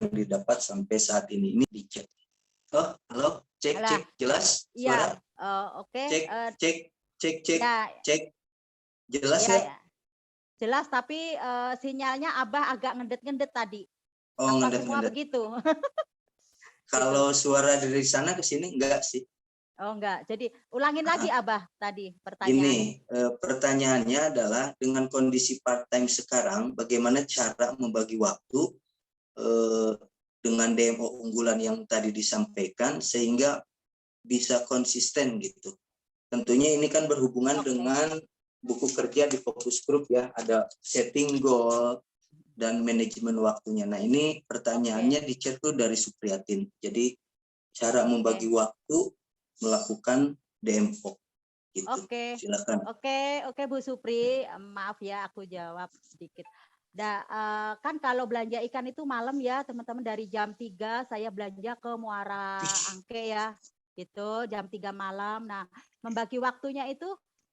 yang didapat sampai saat ini di chat. Oh, halo, cek jelas suara? Iya, oke. Cek Ya, jelas ya? Jelas, tapi sinyalnya Abah agak ngendet-ngendet tadi. Oh, Apa semua ngendet-ngendet. begitu? Kalau suara dari sana ke sini enggak sih. Oh enggak. Jadi ulangin lagi Abah tadi pertanyaan. Ini pertanyaannya adalah dengan kondisi part-time sekarang, bagaimana cara membagi waktu dengan DMO unggulan yang tadi disampaikan sehingga bisa konsisten gitu. Tentunya ini kan berhubungan dengan buku kerja di fokus group ya, ada setting goal dan manajemen waktunya. Nah, ini pertanyaannya di chat tuh dari Supriyatin. Jadi cara membagi waktu melakukan DMO gitu. Oke. Silakan. Oke Bu Supri, maaf ya aku jawab sedikit. Kan kalau belanja ikan itu malam ya teman-teman, dari jam 3 saya belanja ke Muara Angke ya. Gitu jam 3 malam. Nah, membagi waktunya itu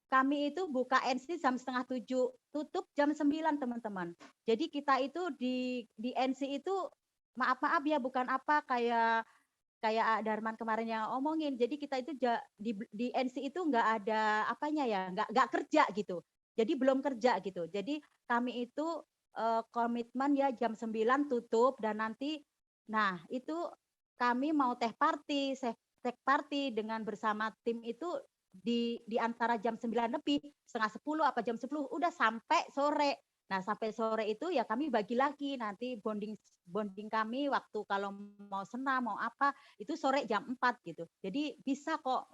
kami itu buka NC jam 6:30, tutup jam 9 teman-teman. Jadi kita itu di NC itu maaf ya, bukan apa kayak Darman kemarin yang omongin. Jadi kita itu di NC itu nggak ada apanya ya, nggak kerja gitu. Jadi belum kerja gitu. Jadi kami itu komitmen ya jam 9 tutup, dan nanti nah itu kami mau teh party dengan bersama tim itu di antara jam 9 lebih, setengah 10 apa jam 10 udah sampai sore. Nah, sampai sore itu ya kami bagi lagi nanti bonding kami waktu kalau mau senam mau apa itu sore jam 4 gitu. Jadi bisa kok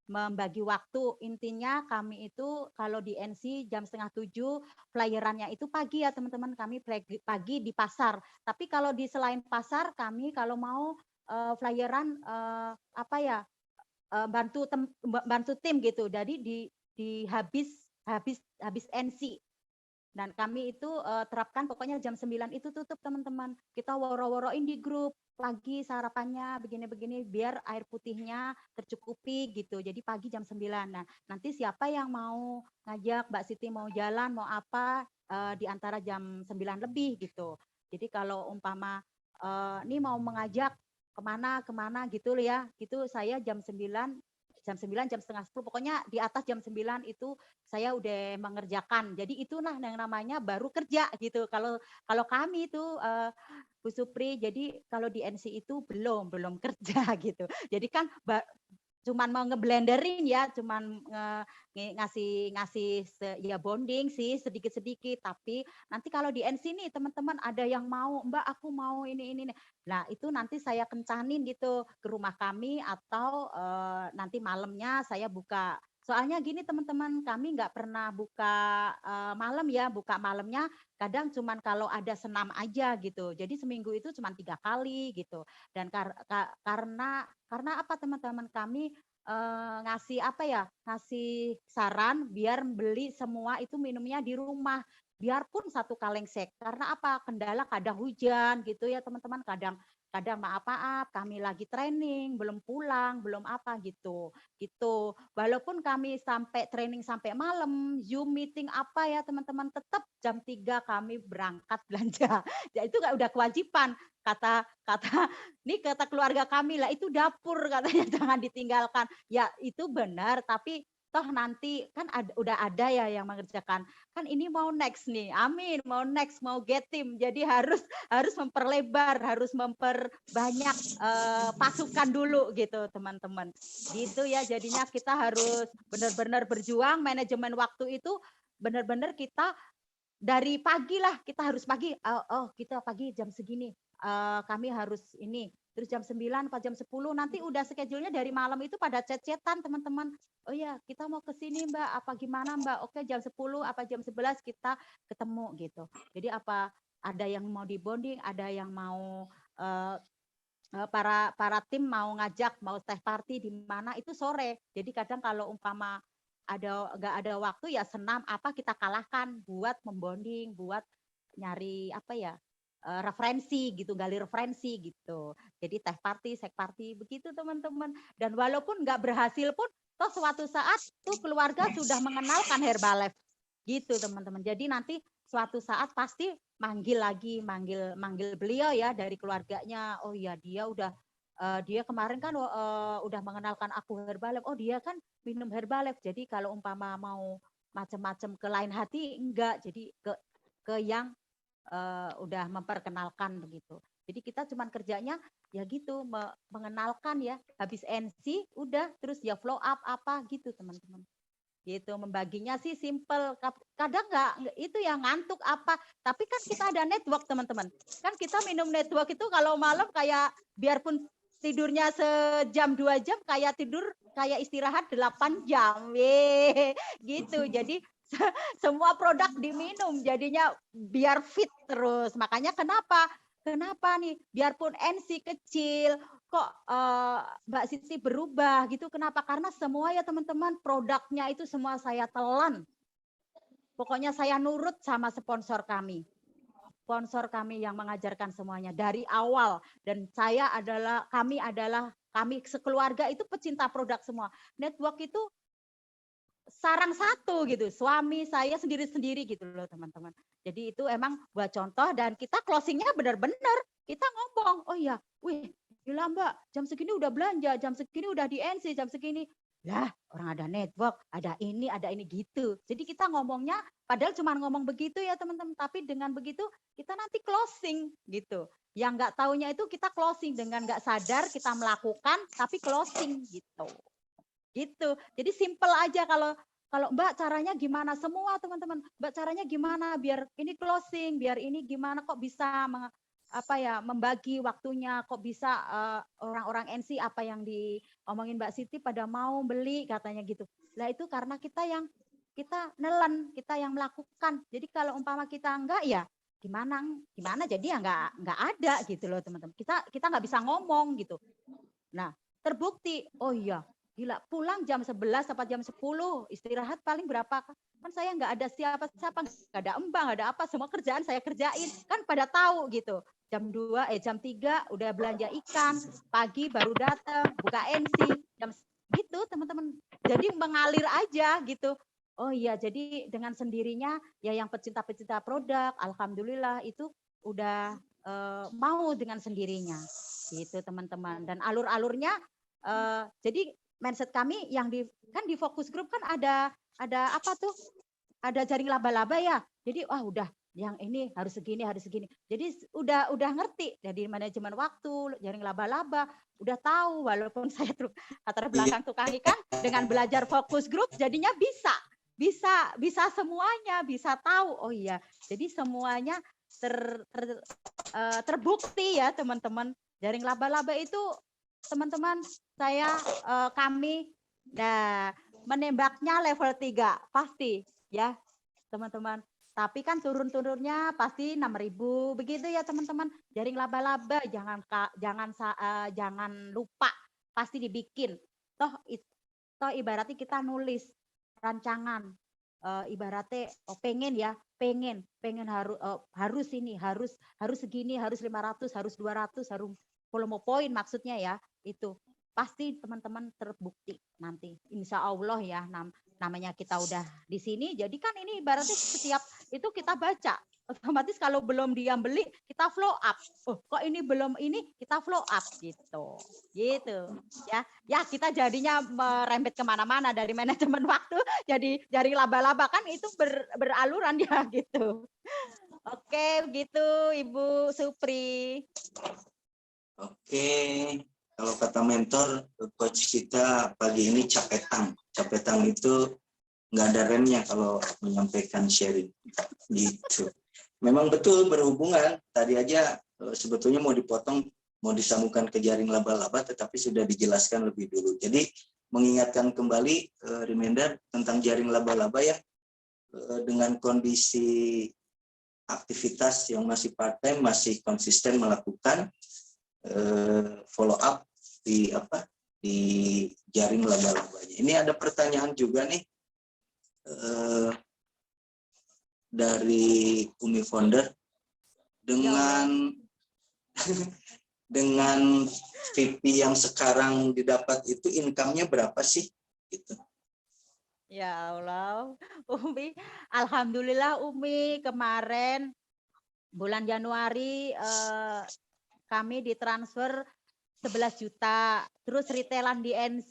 membagi waktu. Intinya kami itu kalau di NC jam 6:30, flyerannya itu pagi ya teman-teman, kami pagi di pasar. Tapi kalau di selain pasar kami kalau mau flyeran bantu tim gitu. Jadi di habis NC. Dan kami itu terapkan pokoknya jam 9 itu tutup teman-teman. Kita woro-woroin di grup pagi sarapannya begini-begini biar air putihnya tercukupi gitu. Jadi pagi jam 9. Nah, nanti siapa yang mau ngajak Mbak Siti mau jalan mau apa di antara jam 9 lebih gitu. Jadi kalau umpama ini mau mengajak kemana gitu ya, itu saya jam 9 jam 9, jam setengah 10, pokoknya di atas jam 9 itu saya udah mengerjakan. Jadi itulah yang namanya baru kerja gitu. Kalau kami itu Bu Supri, jadi kalau di NC itu belum kerja gitu. Jadi kan cuman mau ngeblenderin ya, cuman ngasih ya bonding sih sedikit-sedikit. Tapi nanti kalau di NC nih teman-teman ada yang mau, Mbak aku mau ini. Nah itu nanti saya kencanin gitu ke rumah kami, atau nanti malamnya saya buka Soalnya gini teman-teman, kami nggak pernah buka malam ya, buka malamnya kadang cuman kalau ada senam aja gitu. Jadi seminggu itu cuman 3 kali gitu. Dan karena apa teman-teman kami ngasih apa ya, ngasih saran biar beli semua itu minumnya di rumah. Biarpun 1 kaleng karena apa? Kendala kadang hujan gitu ya teman-teman, kadang kadang maaf-maaf kami lagi training, belum pulang, belum apa gitu. Gitu. Walaupun kami sampai training sampai malam, Zoom meeting apa ya teman-teman, tetap jam 3 kami berangkat belanja. Ya itu nggak udah kewajiban. Kata kata kata keluarga kami lah itu dapur katanya jangan ditinggalkan. Ya itu benar, tapi toh nanti kan udah ada ya yang mengerjakan. Kan ini mau next nih. Amin, mau next, mau get team. Jadi harus memperlebar, harus memperbanyak pasukan dulu gitu, teman-teman. Gitu ya, jadinya kita harus benar-benar berjuang, manajemen waktu itu benar-benar kita dari pagi lah, kita harus pagi, kita pagi jam segini, kami harus ini, terus jam 9 atau jam 10 nanti udah schedule-nya dari malam itu pada chat-chatan teman-teman. Oh ya, kita mau ke sini Mbak, apa gimana Mbak? Oke jam 10 apa jam 11 kita ketemu gitu. Jadi apa ada yang mau di bonding, ada yang mau para tim mau ngajak mau teh party di mana itu sore. Jadi kadang kalau umpama nggak ada waktu ya senam apa kita kalahkan buat membonding, buat nyari apa ya referensi gitu, gali referensi gitu. Jadi teh party, sek party begitu teman-teman. Dan walaupun nggak berhasil pun, toh suatu saat tuh keluarga sudah mengenalkan Herbalife gitu teman-teman. Jadi nanti suatu saat pasti manggil lagi, manggil beliau ya dari keluarganya. Oh iya dia kemarin kan udah mengenalkan aku Herbalife. Oh dia kan minum Herbalife. Jadi kalau umpama mau macam-macam ke lain hati enggak. Jadi ke yang udah memperkenalkan begitu. Jadi kita cuman kerjanya ya gitu mengenalkan ya. Habis NC udah terus ya flow up apa gitu teman-teman. Gitu membaginya sih simple, kadang nggak itu ya ngantuk apa, tapi kan kita ada network teman-teman, kan kita minum network itu kalau malam kayak biarpun tidurnya sejam 2 jam kayak istirahat 8 jam gitu. Jadi semua produk diminum jadinya biar fit terus. Makanya kenapa nih biarpun NC kecil kok Mbak Siti berubah gitu. Kenapa? Karena semua ya teman-teman produknya itu semua saya telan. Pokoknya saya nurut sama sponsor kami. Sponsor kami yang mengajarkan semuanya dari awal. Dan kami sekeluarga itu pecinta produk semua. Network itu sarang satu gitu. Suami saya sendiri-sendiri gitu loh teman-teman. Jadi itu emang buat contoh dan kita closingnya benar-benar. Kita ngomong, oh iya, wih gila Mbak, jam segini udah belanja, jam segini udah di NC, jam segini. Lah, orang ada network, ada ini gitu. Jadi kita ngomongnya, padahal cuma ngomong begitu ya teman-teman. Tapi dengan begitu kita nanti closing gitu. Yang nggak taunya itu kita closing dengan nggak sadar kita melakukan, tapi closing gitu. Gitu. Jadi simple aja kalau Mbak caranya gimana semua teman-teman. Mbak caranya gimana biar ini closing, biar ini gimana kok bisa membagi waktunya, kok bisa orang-orang NC apa yang diomongin Mbak Siti pada mau beli katanya gitu. Lah itu karena kita nelen, kita yang melakukan. Jadi kalau umpama kita enggak ya gimana jadi ya enggak ada gitu loh teman-teman. Kita nggak bisa ngomong gitu. Nah, terbukti. Oh iya, gila pulang jam 11 apa jam 10 istirahat paling berapa kan saya nggak ada siapa-siapa, nggak ada embang, nggak ada apa, semua kerjaan saya kerjain kan pada tahu gitu. Jam 3 udah belanja ikan, pagi baru datang buka NC jam gitu teman-teman. Jadi mengalir aja gitu. Oh iya, jadi dengan sendirinya ya yang pecinta-pecinta produk alhamdulillah itu udah mau dengan sendirinya gitu teman-teman. Dan alur-alurnya jadi mindset kami yang di fokus group kan ada apa tuh? Ada jaring laba-laba ya. Jadi udah yang ini harus segini. Jadi udah ngerti dari manajemen waktu, jaring laba-laba, udah tahu walaupun saya latar belakang tukang ikan dengan belajar fokus group jadinya bisa semuanya, bisa tahu. Oh iya, jadi semuanya terbukti ya teman-teman. Jaring laba-laba itu teman-teman kami menembaknya level 3 pasti ya teman-teman. Tapi kan turun-turunnya pasti 6.000 begitu ya teman-teman. Jaring laba-laba jangan lupa pasti dibikin. Toh ibaratnya kita nulis rancangan, ibaratnya pengen harus ini, harus segini, harus 500, harus 200, harus volume poin maksudnya ya itu. Pasti teman-teman terbukti nanti. Insya Allah ya namanya kita udah di sini. Jadi kan ini ibaratnya setiap itu kita baca. Otomatis kalau belum dia beli kita flow up. Oh kok ini belum ini kita flow up gitu. Gitu ya. Ya kita jadinya merembet kemana-mana dari manajemen waktu jadi jaring laba-laba kan itu beraluran ya gitu. Oke begitu Ibu Supri. Oke, kalau kata mentor, coach kita pagi ini capetang. Capetang itu nggak ada remnya kalau menyampaikan sharing. Gitu. Memang betul berhubungan. Tadi aja sebetulnya mau dipotong, mau disambungkan ke jaring laba-laba, tetapi sudah dijelaskan lebih dulu. Jadi mengingatkan kembali reminder tentang jaring laba-laba ya, dengan kondisi aktivitas yang masih part-time, masih konsisten melakukan follow up di jaring laba-labanya. Ini ada pertanyaan juga nih dari Umi Founder dengan dengan VP yang sekarang didapat itu income-nya berapa sih? Gitu. Ya Allah, Umi, alhamdulillah Umi kemarin bulan Januari kami ditransfer 11 juta. Terus retailan di NC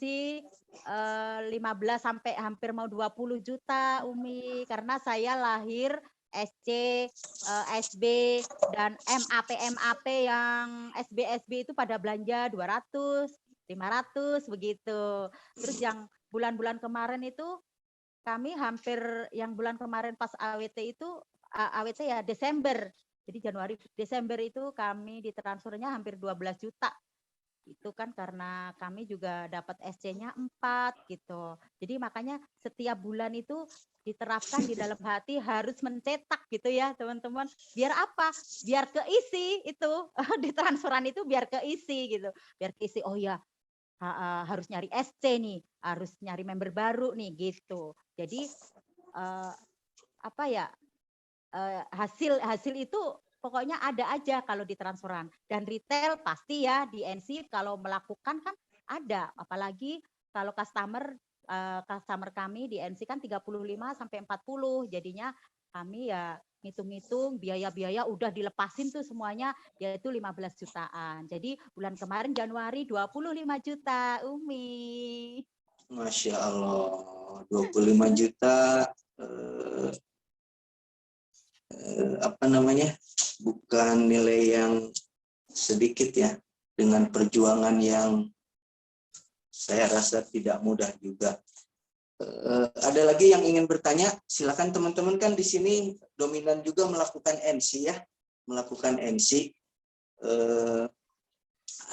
15 sampai hampir mau 20 juta Umi. Karena saya lahir SC, SB, dan MAP yang SB itu pada belanja 200, 500 begitu. Terus yang bulan-bulan kemarin itu kami hampir yang bulan kemarin pas AWT itu AWT ya Desember. Jadi Januari Desember itu kami ditransfernya hampir 12 juta. Itu kan karena kami juga dapat SC-nya 4 gitu. Jadi makanya setiap bulan itu diterapkan di dalam hati harus mencetak gitu ya teman-teman. Biar apa? Biar keisi itu di transferan itu biar keisi gitu. Biar keisi oh ya harus nyari SC nih, harus nyari member baru nih gitu. Jadi apa ya hasil itu pokoknya ada aja kalau di transferan dan retail pasti ya di NC kalau melakukan kan ada, apalagi kalau customer kami di NC kan 35 sampai 40 jadinya kami ya ngitung-ngitung biaya-biaya udah dilepasin tuh semuanya yaitu 15 jutaan. Jadi bulan kemarin Januari 25 juta Umi. Masya Allah, 25 juta bukan nilai yang sedikit ya, dengan perjuangan yang saya rasa tidak mudah juga. Ada lagi yang ingin bertanya? Silakan teman-teman, kan di sini dominan juga melakukan NC ya, melakukan NC.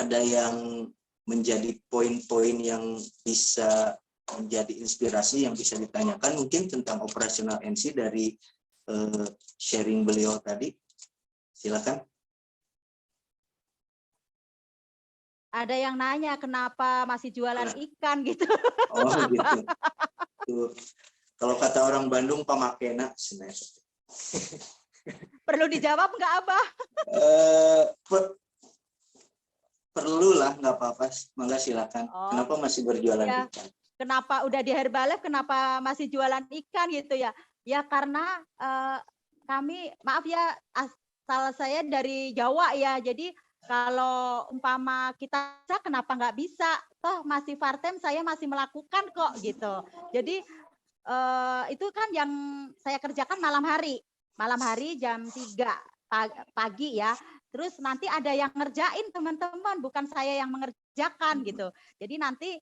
Ada yang menjadi poin-poin yang bisa menjadi inspirasi yang bisa ditanyakan mungkin tentang operasional NC dari sharing beliau tadi. Silakan. Ada yang nanya kenapa masih jualan ikan gitu. Oh gitu. Tuh. Kalau kata orang Bandung pamakena sebenarnya. Perlu dijawab nggak Abah? Perlu lah, nggak apa-apa. Mangga silakan. Oh, kenapa masih berjualan ya. ikan? Kenapa udah di Herbalife kenapa masih jualan ikan gitu ya? Ya karena kami maaf ya asal saya dari Jawa ya. Jadi kalau umpama kita kenapa nggak bisa? Toh masih part-time saya masih melakukan kok gitu. Jadi itu kan yang saya kerjakan malam hari jam 3 pagi ya. Terus nanti ada yang ngerjain teman-teman, bukan saya yang mengerjakan gitu. Jadi nanti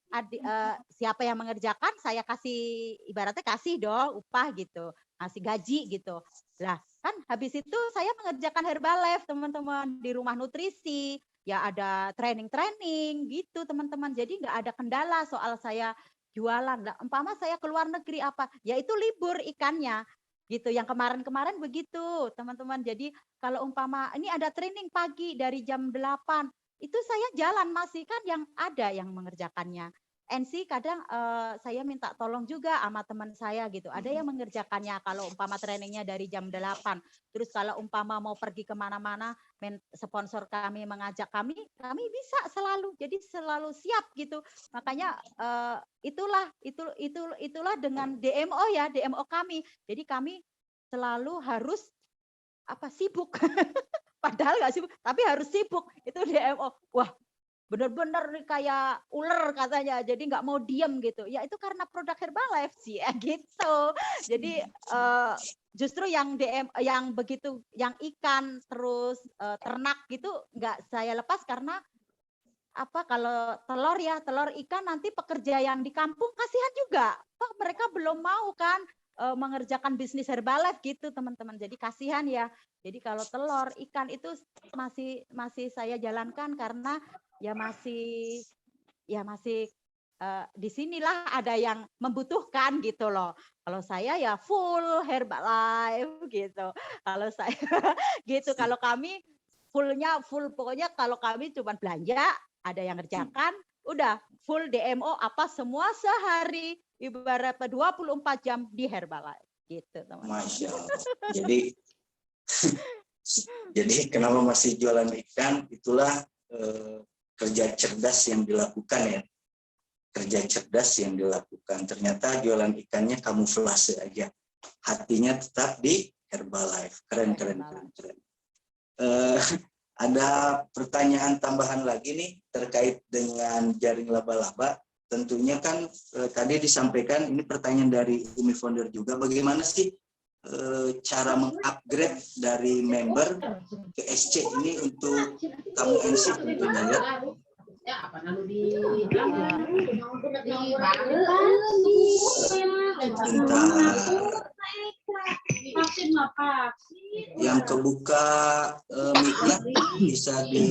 siapa yang mengerjakan saya kasih ibaratnya kasih dong upah gitu, kasih gaji gitu. Lah kan habis itu saya mengerjakan Herbalife teman-teman di rumah nutrisi. Ya ada training gitu teman-teman. Jadi nggak ada kendala soal saya jualan. Lah, umpama saya ke luar negeri apa? Ya itu libur ikannya. Gitu. Yang kemarin-kemarin begitu, teman-teman. Jadi kalau umpama ini ada training pagi dari jam 8, itu saya jalan masih kan yang ada yang mengerjakannya. NC kadang saya minta tolong juga sama teman saya gitu. Ada yang mengerjakannya kalau umpama trainingnya dari jam 8. Terus kalau umpama mau pergi kemana-mana, sponsor kami mengajak kami bisa selalu. Jadi selalu siap gitu. Makanya itulah dengan DMO ya, DMO kami. Jadi kami selalu harus sibuk. Padahal nggak sibuk, tapi harus sibuk. Itu DMO. Wah, bener-bener nih kayak ular katanya, jadi nggak mau diem gitu. Ya itu karena produk Herbalife sih, ya gitu. Jadi justru yang yang begitu, yang ikan terus ternak gitu nggak saya lepas karena kalau telur ya, telur ikan nanti pekerja yang di kampung kasihan juga. Toh mereka belum mau kan mengerjakan bisnis Herbalife gitu teman-teman. Jadi kasihan ya. Jadi kalau telur ikan itu masih saya jalankan karena masih di sinilah ada yang membutuhkan gitu loh. Kalau saya ya full Herbalife gitu. Kalau saya gitu, kalau kami full pokoknya kalau kami cuma belanja, ada yang ngerjakan, udah full DMO semua sehari ibaratnya 24 jam di Herbalife gitu teman-teman. Masya Allah. Jadi kenapa masih jualan ikan? Itulah kerja cerdas yang dilakukan ya. Kerja cerdas yang dilakukan. Ternyata jualan ikannya kamuflase aja. Hatinya tetap di Herbalife. Keren. Ada pertanyaan tambahan lagi nih terkait dengan jaring laba-laba. Tentunya kan tadi disampaikan, ini pertanyaan dari Umi Founder juga, bagaimana sih cara mengupgrade dari member ke SC ini untuk tamu NC tentunya ya. Yang kebuka mic-nya bisa di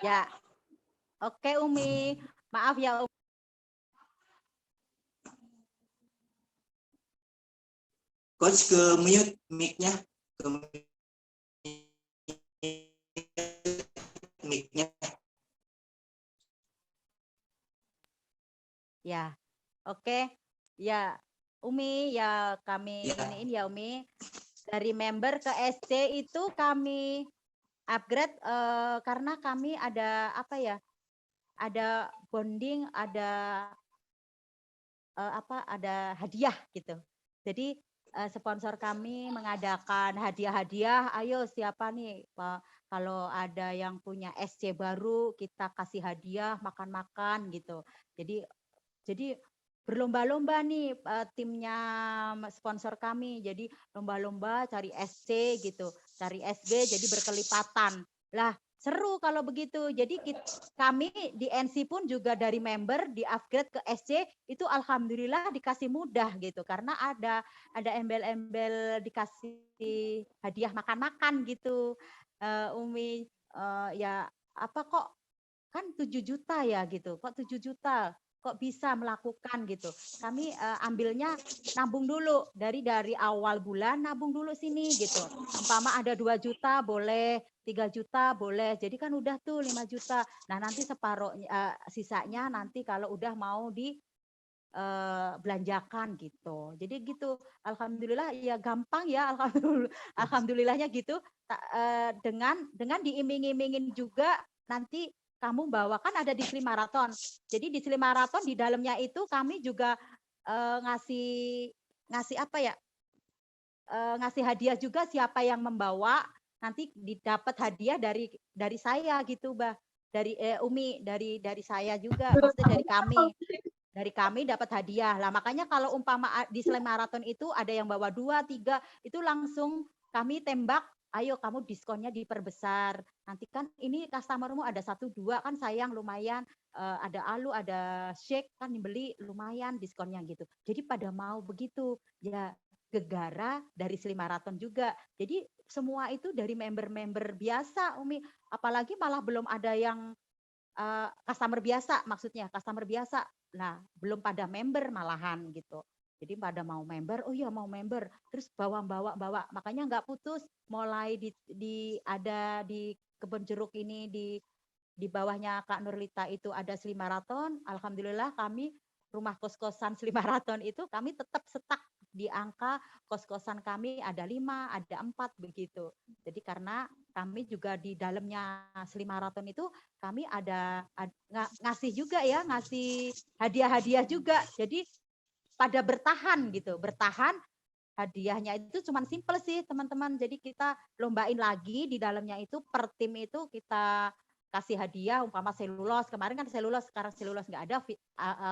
ya. Oke Umi, maaf ya Umi. Coach ke mute mic-nya, Ya, oke. Ya, Umi, ya kami iniin ya Umi. Dari member ke SC itu kami upgrade karena kami ada ada bonding, ada ada hadiah gitu. Jadi sponsor kami mengadakan hadiah-hadiah, ayo siapa nih kalau ada yang punya SC baru kita kasih hadiah makan-makan gitu. Jadi berlomba-lomba nih timnya sponsor kami. Jadi lomba-lomba cari SC gitu, cari SB jadi berkelipatan. Lah seru kalau begitu. Jadi kami di NC pun juga dari member di upgrade ke SC itu alhamdulillah dikasih mudah gitu karena ada embel-embel dikasih hadiah makan-makan gitu. Umi ya kok kan 7 juta ya gitu. Kok 7 juta? Kok bisa melakukan gitu. Kami ambilnya nabung dulu dari awal bulan nabung dulu sini gitu. Umpama ada 2 juta boleh, 3 juta boleh. Jadi kan udah tuh 5 juta. Nah, nanti separuh sisanya nanti kalau udah mau di belanjakan gitu. Jadi gitu. Alhamdulillah ya gampang ya alhamdulillahnya gitu dengan diiming-imingin juga nanti kamu bawa kan ada di Slim Marathon. Jadi di Slim Marathon di dalamnya itu kami juga ngasih ngasih hadiah juga siapa yang membawa nanti didapat hadiah dari saya gitu, Bah. Dari Umi, dari saya juga, maksudnya dari kami dapat hadiah. Lah makanya kalau umpama di Slim Marathon itu ada yang bawa 2, 3, itu langsung kami tembak, ayo kamu diskonnya diperbesar. Nanti kan ini customermu ada 1, 2 kan sayang lumayan, ada alu, ada shake kan dibeli lumayan diskonnya gitu. Jadi pada mau begitu. Ya gegara dari Slim Marathon juga. Jadi semua itu dari member-member biasa, Umi. Apalagi malah belum ada yang customer biasa, maksudnya customer biasa. Nah, belum pada member malahan gitu. Jadi pada mau member, oh iya mau member, terus bawa. Makanya nggak putus, mulai ada di Kebon Jeruk ini di bawahnya Kak Nurlita itu ada Sli Marathon. Alhamdulillah kami rumah kos-kosan Sli Marathon itu kami tetap stuck di angka kos-kosan kami ada 5, ada 4 begitu. Jadi karena kami juga di dalamnya Sli Marathon itu kami ada ngasih juga ya, ngasih hadiah-hadiah juga. Jadi pada bertahan gitu, bertahan. Hadiahnya itu cuman simple sih teman-teman. Jadi kita lombain lagi di dalamnya itu per tim itu kita kasih hadiah umpama selulos. Kemarin kan selulos, sekarang selulos nggak ada,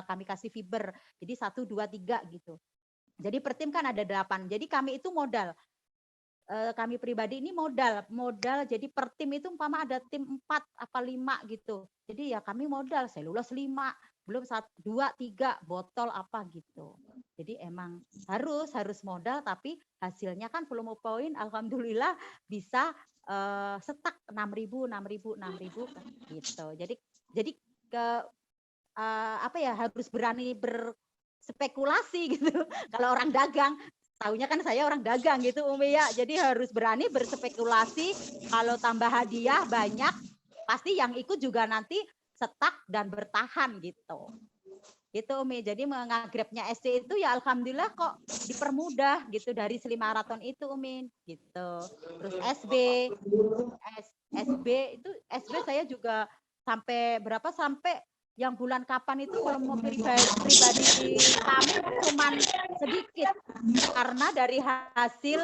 kami kasih fiber. Jadi 1, 2, 3 gitu. Jadi per tim kan ada 8. Jadi kami itu modal. Kami pribadi ini modal jadi per tim itu umpama ada tim 4 apa 5 gitu. Jadi ya kami modal selulos 5, belum 1, 2, 3 botol apa gitu. Jadi emang harus modal, tapi hasilnya kan volume poin alhamdulillah bisa setak 6.000 gitu. Jadi ke apa ya, harus berani berspekulasi gitu. Kalau orang dagang, taunya kan saya orang dagang gitu Umi ya. Jadi harus berani berspekulasi, kalau tambah hadiah banyak, pasti yang ikut juga nanti setak dan bertahan gitu. Gitu Umi. Jadi mengagrabnya SC itu ya alhamdulillah kok dipermudah gitu dari Sli Marathon itu Umi gitu. Terus SB itu SB saya juga sampai berapa, sampai yang bulan kapan itu volume pribadi kami cuman sedikit karena dari hasil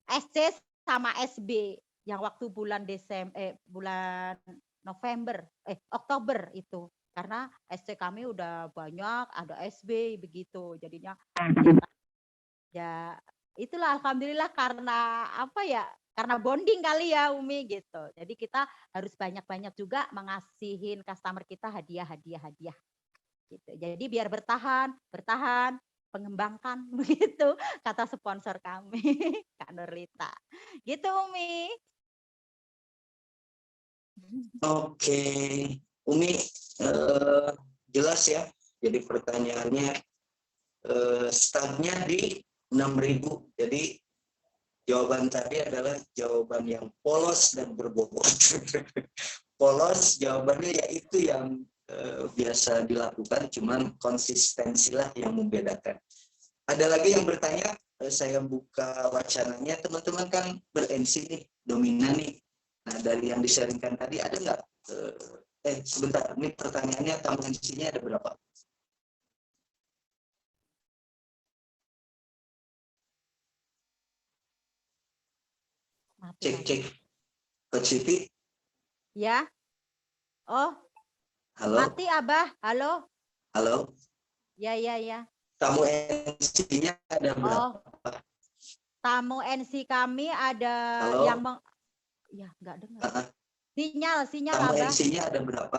SC sama SB yang waktu bulan bulan Oktober itu, karena SC kami udah banyak, ada SB begitu, jadinya ya itulah alhamdulillah karena apa ya, karena bonding kali ya Umi gitu. Jadi kita harus banyak-banyak juga mengasihin customer kita hadiah gitu. Jadi biar bertahan, pengembangkan begitu kata sponsor kami Kak Nurlita. Gitu Umi. Oke, Umi, jelas ya. Jadi pertanyaannya startnya di 6.000. Jadi jawaban tadi adalah jawaban yang polos dan berbobot. Polos jawabannya yaitu yang biasa dilakukan, cuman konsistensilah yang membedakan. Ada lagi yang bertanya, saya buka wacananya, teman-teman kan ber-NC nih, dominan nih. Nah dari yang disaringkan tadi ada nggak? Sebentar, ini pertanyaannya tamu NC-nya ada berapa? Cek. Coach Siti? Ya. Oh. Halo. Mati Abah. Halo. Halo. Ya. Tamu NC-nya ada berapa? Oh. Tamu NC kami ada. Halo. Yang ya nggak dengar. Sinyal tamu Abah. NC-nya ada berapa?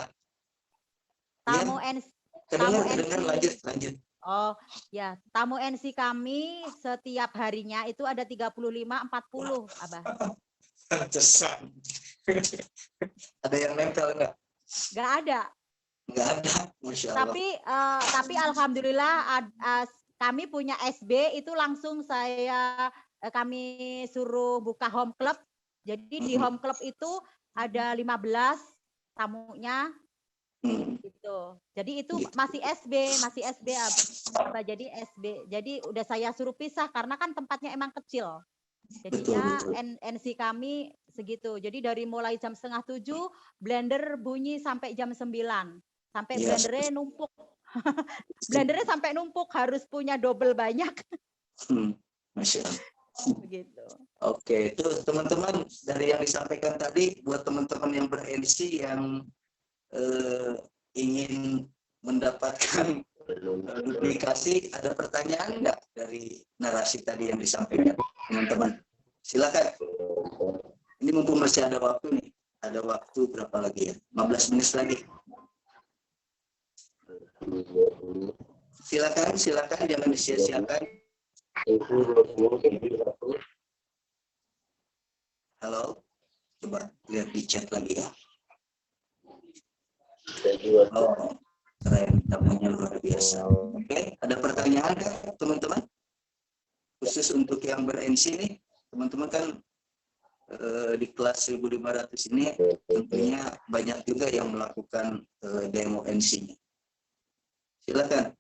Tamu ya. NC. Kedengar, lanjut. Oh ya, tamu NC kami setiap harinya itu ada 35-40 Abah. Pantesan. Ada yang nempel enggak? Nggak ada. Nggak ada, Masya Allah. Tapi alhamdulillah kami punya SB itu langsung kami suruh buka home club. Jadi di home club itu ada 15 tamunya. Gitu. Jadi itu masih SB Abah. Jadi SB. Jadi udah saya suruh pisah karena kan tempatnya emang kecil. Jadinya NC kami segitu. Jadi dari mulai jam 6:30 blender bunyi sampai jam 9. Sampai blendernya numpuk. Blendernya sampai numpuk, harus punya double banyak. Masya Allah. Begitu. Oke, itu teman-teman dari yang disampaikan tadi, buat teman-teman yang ber-NC yang ingin mendapatkan duplikasi, ada pertanyaan enggak dari narasi tadi yang disampaikan teman-teman? Silakan. Ini mumpung masih ada waktu nih. Ada waktu berapa lagi ya? 15 menit lagi. Silakan, jangan disia-siakan. Halo, coba lihat di chat lagi ya. Saya juga. Oh, keren, tamunya luar biasa. Oke, ada pertanyaan nggak teman-teman? Khusus untuk yang ber-NC nih, teman-teman kan di kelas 1500 ini tentunya banyak juga yang melakukan demo NC-nya. Silakan.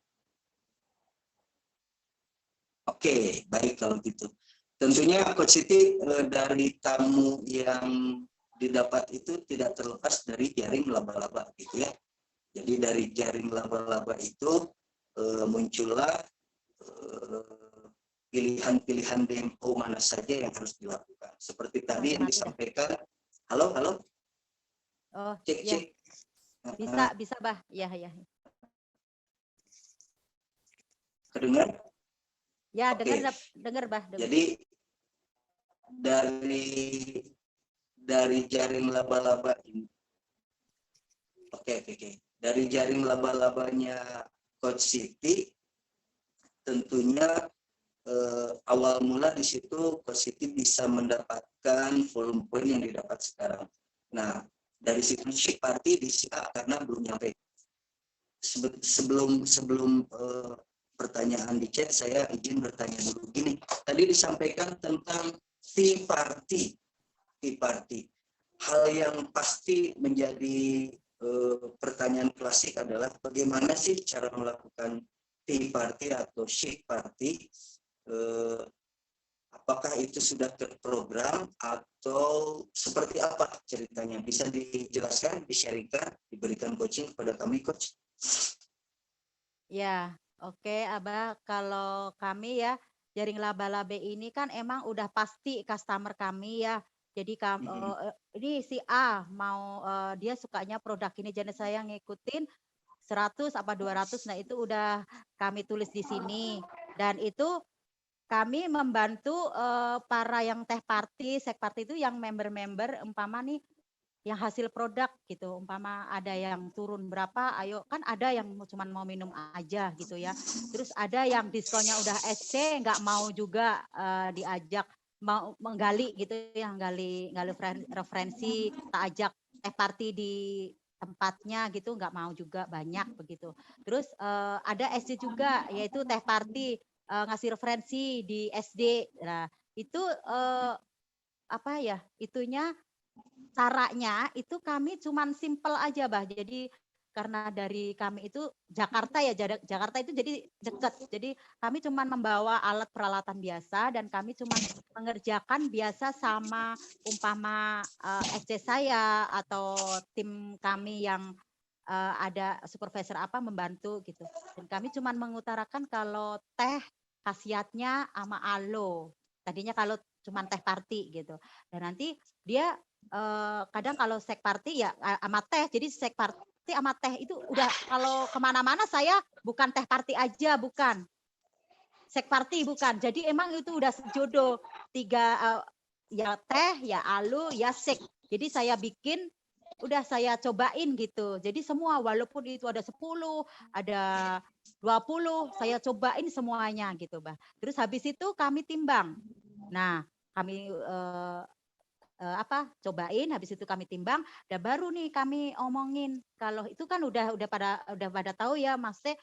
Oke, baik kalau gitu. Tentunya Coach Siti dari tamu yang didapat itu tidak terlepas dari jaring laba-laba gitu ya. Jadi dari jaring laba-laba itu muncullah pilihan-pilihan demo mana saja yang harus dilakukan. Seperti tadi yang disampaikan. Halo, halo. Oh, Cek, ya. cek. Bisa, Bah. Ya. Kedengar? Ya, Oke. dengar, Bah. Dengar. Jadi dari jaring laba-laba ini. Oke. Dari jaring laba-labanya Coach Siti, tentunya awal mula di situ Coach Siti bisa mendapatkan volume poin yang didapat sekarang. Nah, dari situ Shift Party di A karena belum nyampe. Sebelum pertanyaan di chat, saya izin bertanya dulu gini. Tadi disampaikan tentang tea party. Hal yang pasti menjadi pertanyaan klasik adalah bagaimana sih cara melakukan tea party atau shake party? Apakah itu sudah terprogram atau seperti apa ceritanya? Bisa dijelaskan, di-sharingkan, diberikan coaching kepada kami, Coach? Ya, oke, Abah. Kalau kami ya, jaring laba-laba ini kan emang udah pasti customer kami ya. Jadi ini si A mau dia sukanya produk ini, jadi saya ngikutin 100 apa 200. Nah, itu udah kami tulis di sini. Dan itu kami membantu para yang teh party, sek party itu yang member-member umpama nih yang hasil produk gitu, umpama ada yang turun berapa, ayo kan ada yang cuma mau minum aja gitu ya. Terus ada yang diskonnya udah SC, nggak mau juga diajak mau menggali gitu ya, gali referensi, tak ajak teh party di tempatnya gitu, nggak mau juga banyak begitu. Terus ada SD juga, yaitu teh party ngasih referensi di SD. Nah itu apa ya, itunya caranya itu kami cuman simple aja, Bah. Jadi karena dari kami itu Jakarta ya, Jakarta itu jadi dekat. Jadi kami cuman membawa alat peralatan biasa dan kami cuman mengerjakan biasa sama umpama SC saya atau tim kami yang ada supervisor apa membantu gitu. Dan kami cuman mengutarakan kalau teh khasiatnya sama alo. Tadinya kalau cuman teh party gitu. Dan nanti dia kadang kalau sek party ya sama teh, jadi sek party sama teh itu udah kalau kemana-mana saya bukan teh party aja, bukan sek party, bukan. Jadi emang itu udah sejodoh 3 ya teh, ya alu, ya sek. Jadi saya bikin udah saya cobain gitu. Jadi semua walaupun itu ada 10, ada 20, saya cobain semuanya gitu, Bah. Terus habis itu kami timbang. Nah, kami cobain, habis itu kami timbang, dan baru nih kami omongin. Kalau itu kan udah pada tahu ya, Mas Teh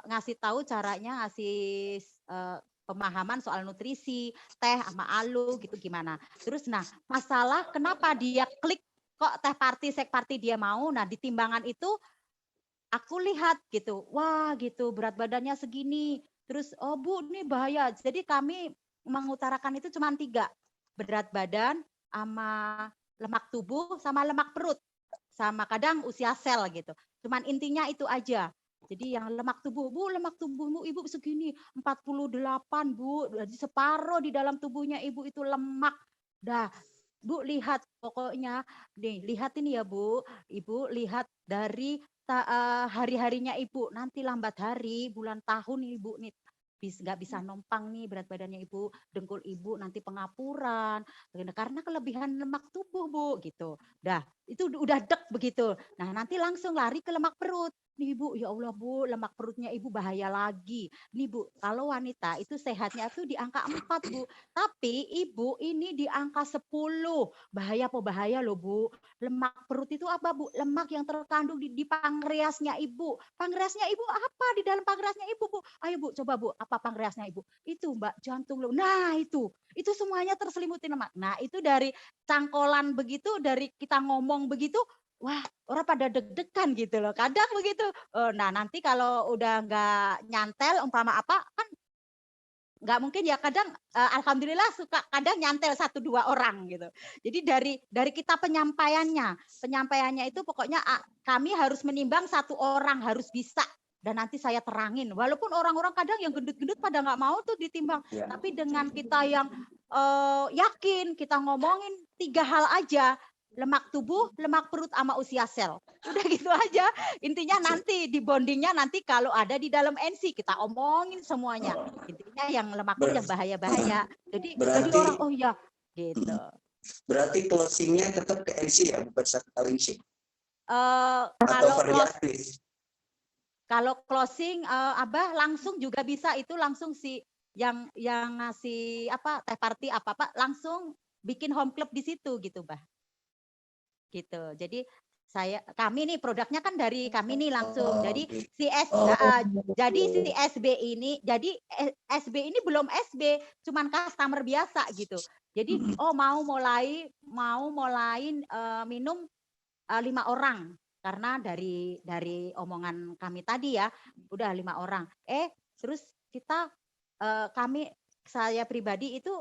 ngasih tahu caranya, ngasih pemahaman soal nutrisi, teh sama alu gitu gimana. Terus nah, masalah kenapa dia klik kok teh party, sek party dia mau. Nah, di timbangan itu aku lihat gitu, wah gitu berat badannya segini. Terus oh Bu, ini bahaya. Jadi kami mengutarakan itu cuma 3, berat badan, sama lemak tubuh, sama lemak perut, sama kadang usia sel gitu. Cuman intinya itu aja. Jadi yang lemak tubuh, Bu, lemak tubuhmu Ibu segini, 48 Bu, jadi separuh di dalam tubuhnya Ibu itu lemak. Dah, Bu lihat pokoknya, nih lihat ini ya Bu, Ibu lihat dari hari-harinya Ibu, nanti lambat hari, bulan tahun Ibu nih nggak bisa nompang nih berat badannya Ibu, dengkul Ibu nanti pengapuran, karena kelebihan lemak tubuh Bu gitu. Dah, itu udah dek begitu. Nah nanti langsung lari ke lemak perut. nih Bu, ya Allah Bu, lemak perutnya Ibu bahaya lagi. Nih Bu, kalau wanita itu sehatnya tuh di angka 4 Bu. Tapi Ibu ini di angka 10. Bahaya apa bahaya loh Bu. Lemak perut itu apa Bu? Lemak yang terkandung di pankreasnya Ibu. Pankreasnya Ibu apa di dalam pankreasnya Ibu Bu? Ayo Bu, coba Bu, apa pankreasnya Ibu? Itu Mbak, jantung loh. Nah itu semuanya terselimuti lemak. Nah itu dari cangkolan begitu, dari kita ngomong begitu, wah orang pada deg-degan gitu loh. Kadang begitu. Nah nanti kalau udah nggak nyantel, umpama apa, kan nggak mungkin ya kadang alhamdulillah suka kadang nyantel 1-2 orang gitu. Jadi dari kita penyampaiannya itu pokoknya kami harus menimbang 1 orang harus bisa dan nanti saya terangin. Walaupun orang-orang kadang yang gendut-gendut pada nggak mau tuh ditimbang, Ya. tapi dengan kita yang yakin kita ngomongin 3 hal aja, lemak tubuh, lemak perut, sama usia sel. Udah gitu aja. Intinya nanti di bondingnya nanti kalau ada di dalam NC kita omongin semuanya. Intinya yang lemak perut yang bahaya-bahaya. Jadi orang oh ya gitu. Berarti closingnya tetap ke NC ya, bukan satu NC. Kalau closing Abah langsung juga bisa, itu langsung si yang ngasih apa teh party apa langsung bikin home club di situ gitu, Bah. Gitu. Jadi kami nih produknya kan dari kami nih langsung. Jadi si SB ini belum SB, cuman customer biasa gitu. Jadi mau mulain minum 5 orang karena dari omongan kami tadi ya, udah 5 orang. Terus kita saya pribadi itu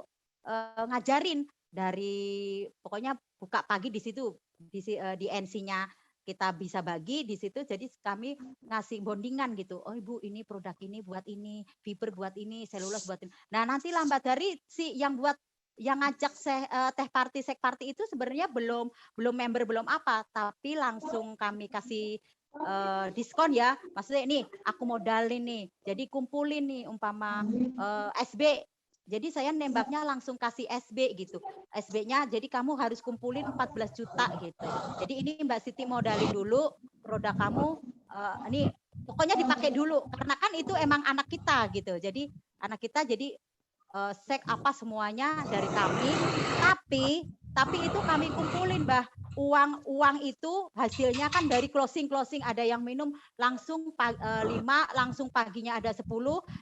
ngajarin dari pokoknya buka pagi di situ di NC-nya kita bisa bagi di situ, jadi kami ngasih bondingan gitu. Oh Ibu ini produk ini buat ini, fiber buat ini, selulos buat ini. Nah nanti lambat dari si yang ngajak teh party sek party itu sebenarnya belum member belum apa, tapi langsung kami kasih diskon ya. Maksudnya nih aku modalin nih, jadi kumpulin nih umpama SB. Jadi saya nembaknya langsung kasih SB gitu. SB-nya jadi kamu harus kumpulin 14 juta gitu. Jadi ini Mbak Siti modalin dulu produk kamu, ini pokoknya dipakai dulu karena kan itu emang anak kita gitu. Jadi anak kita jadi sek apa semuanya dari kami, tapi itu kami kumpulin Mbah. Uang itu hasilnya kan dari closing ada yang minum langsung 5, langsung paginya ada 10,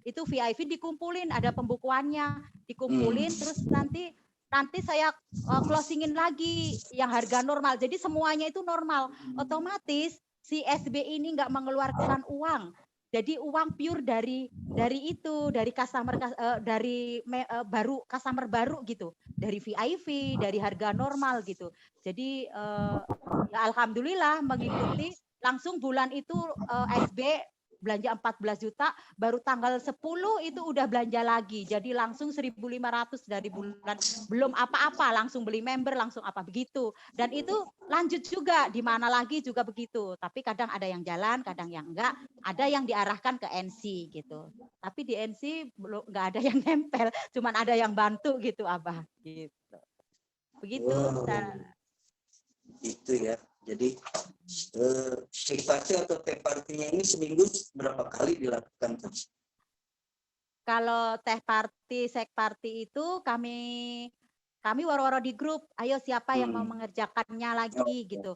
itu VIP dikumpulin, ada pembukuannya dikumpulin, terus nanti saya closingin lagi yang harga normal. Jadi semuanya itu normal. Otomatis si SB ini nggak mengeluarkan uang. Jadi uang pure dari customer baru, customer baru gitu, dari VIP, dari harga normal gitu. Jadi ya alhamdulillah mengikuti langsung bulan itu SB belanja 14 juta, baru tanggal 10 itu udah belanja lagi. Jadi langsung 1.500 dari bulan belum apa-apa, langsung beli member, langsung apa begitu. Dan itu lanjut juga di mana lagi juga begitu. Tapi kadang ada yang jalan, kadang yang enggak, ada yang diarahkan ke NC gitu. Tapi di NC belum enggak ada yang nempel, cuman ada yang bantu gitu Abah gitu. Begitu. Itu ya. Jadi shake party atau teh partinya ini seminggu berapa kali dilakukan? Kalau teh party, shake party itu kami waro-waro di grup. Ayo siapa yang mau mengerjakannya lagi gitu.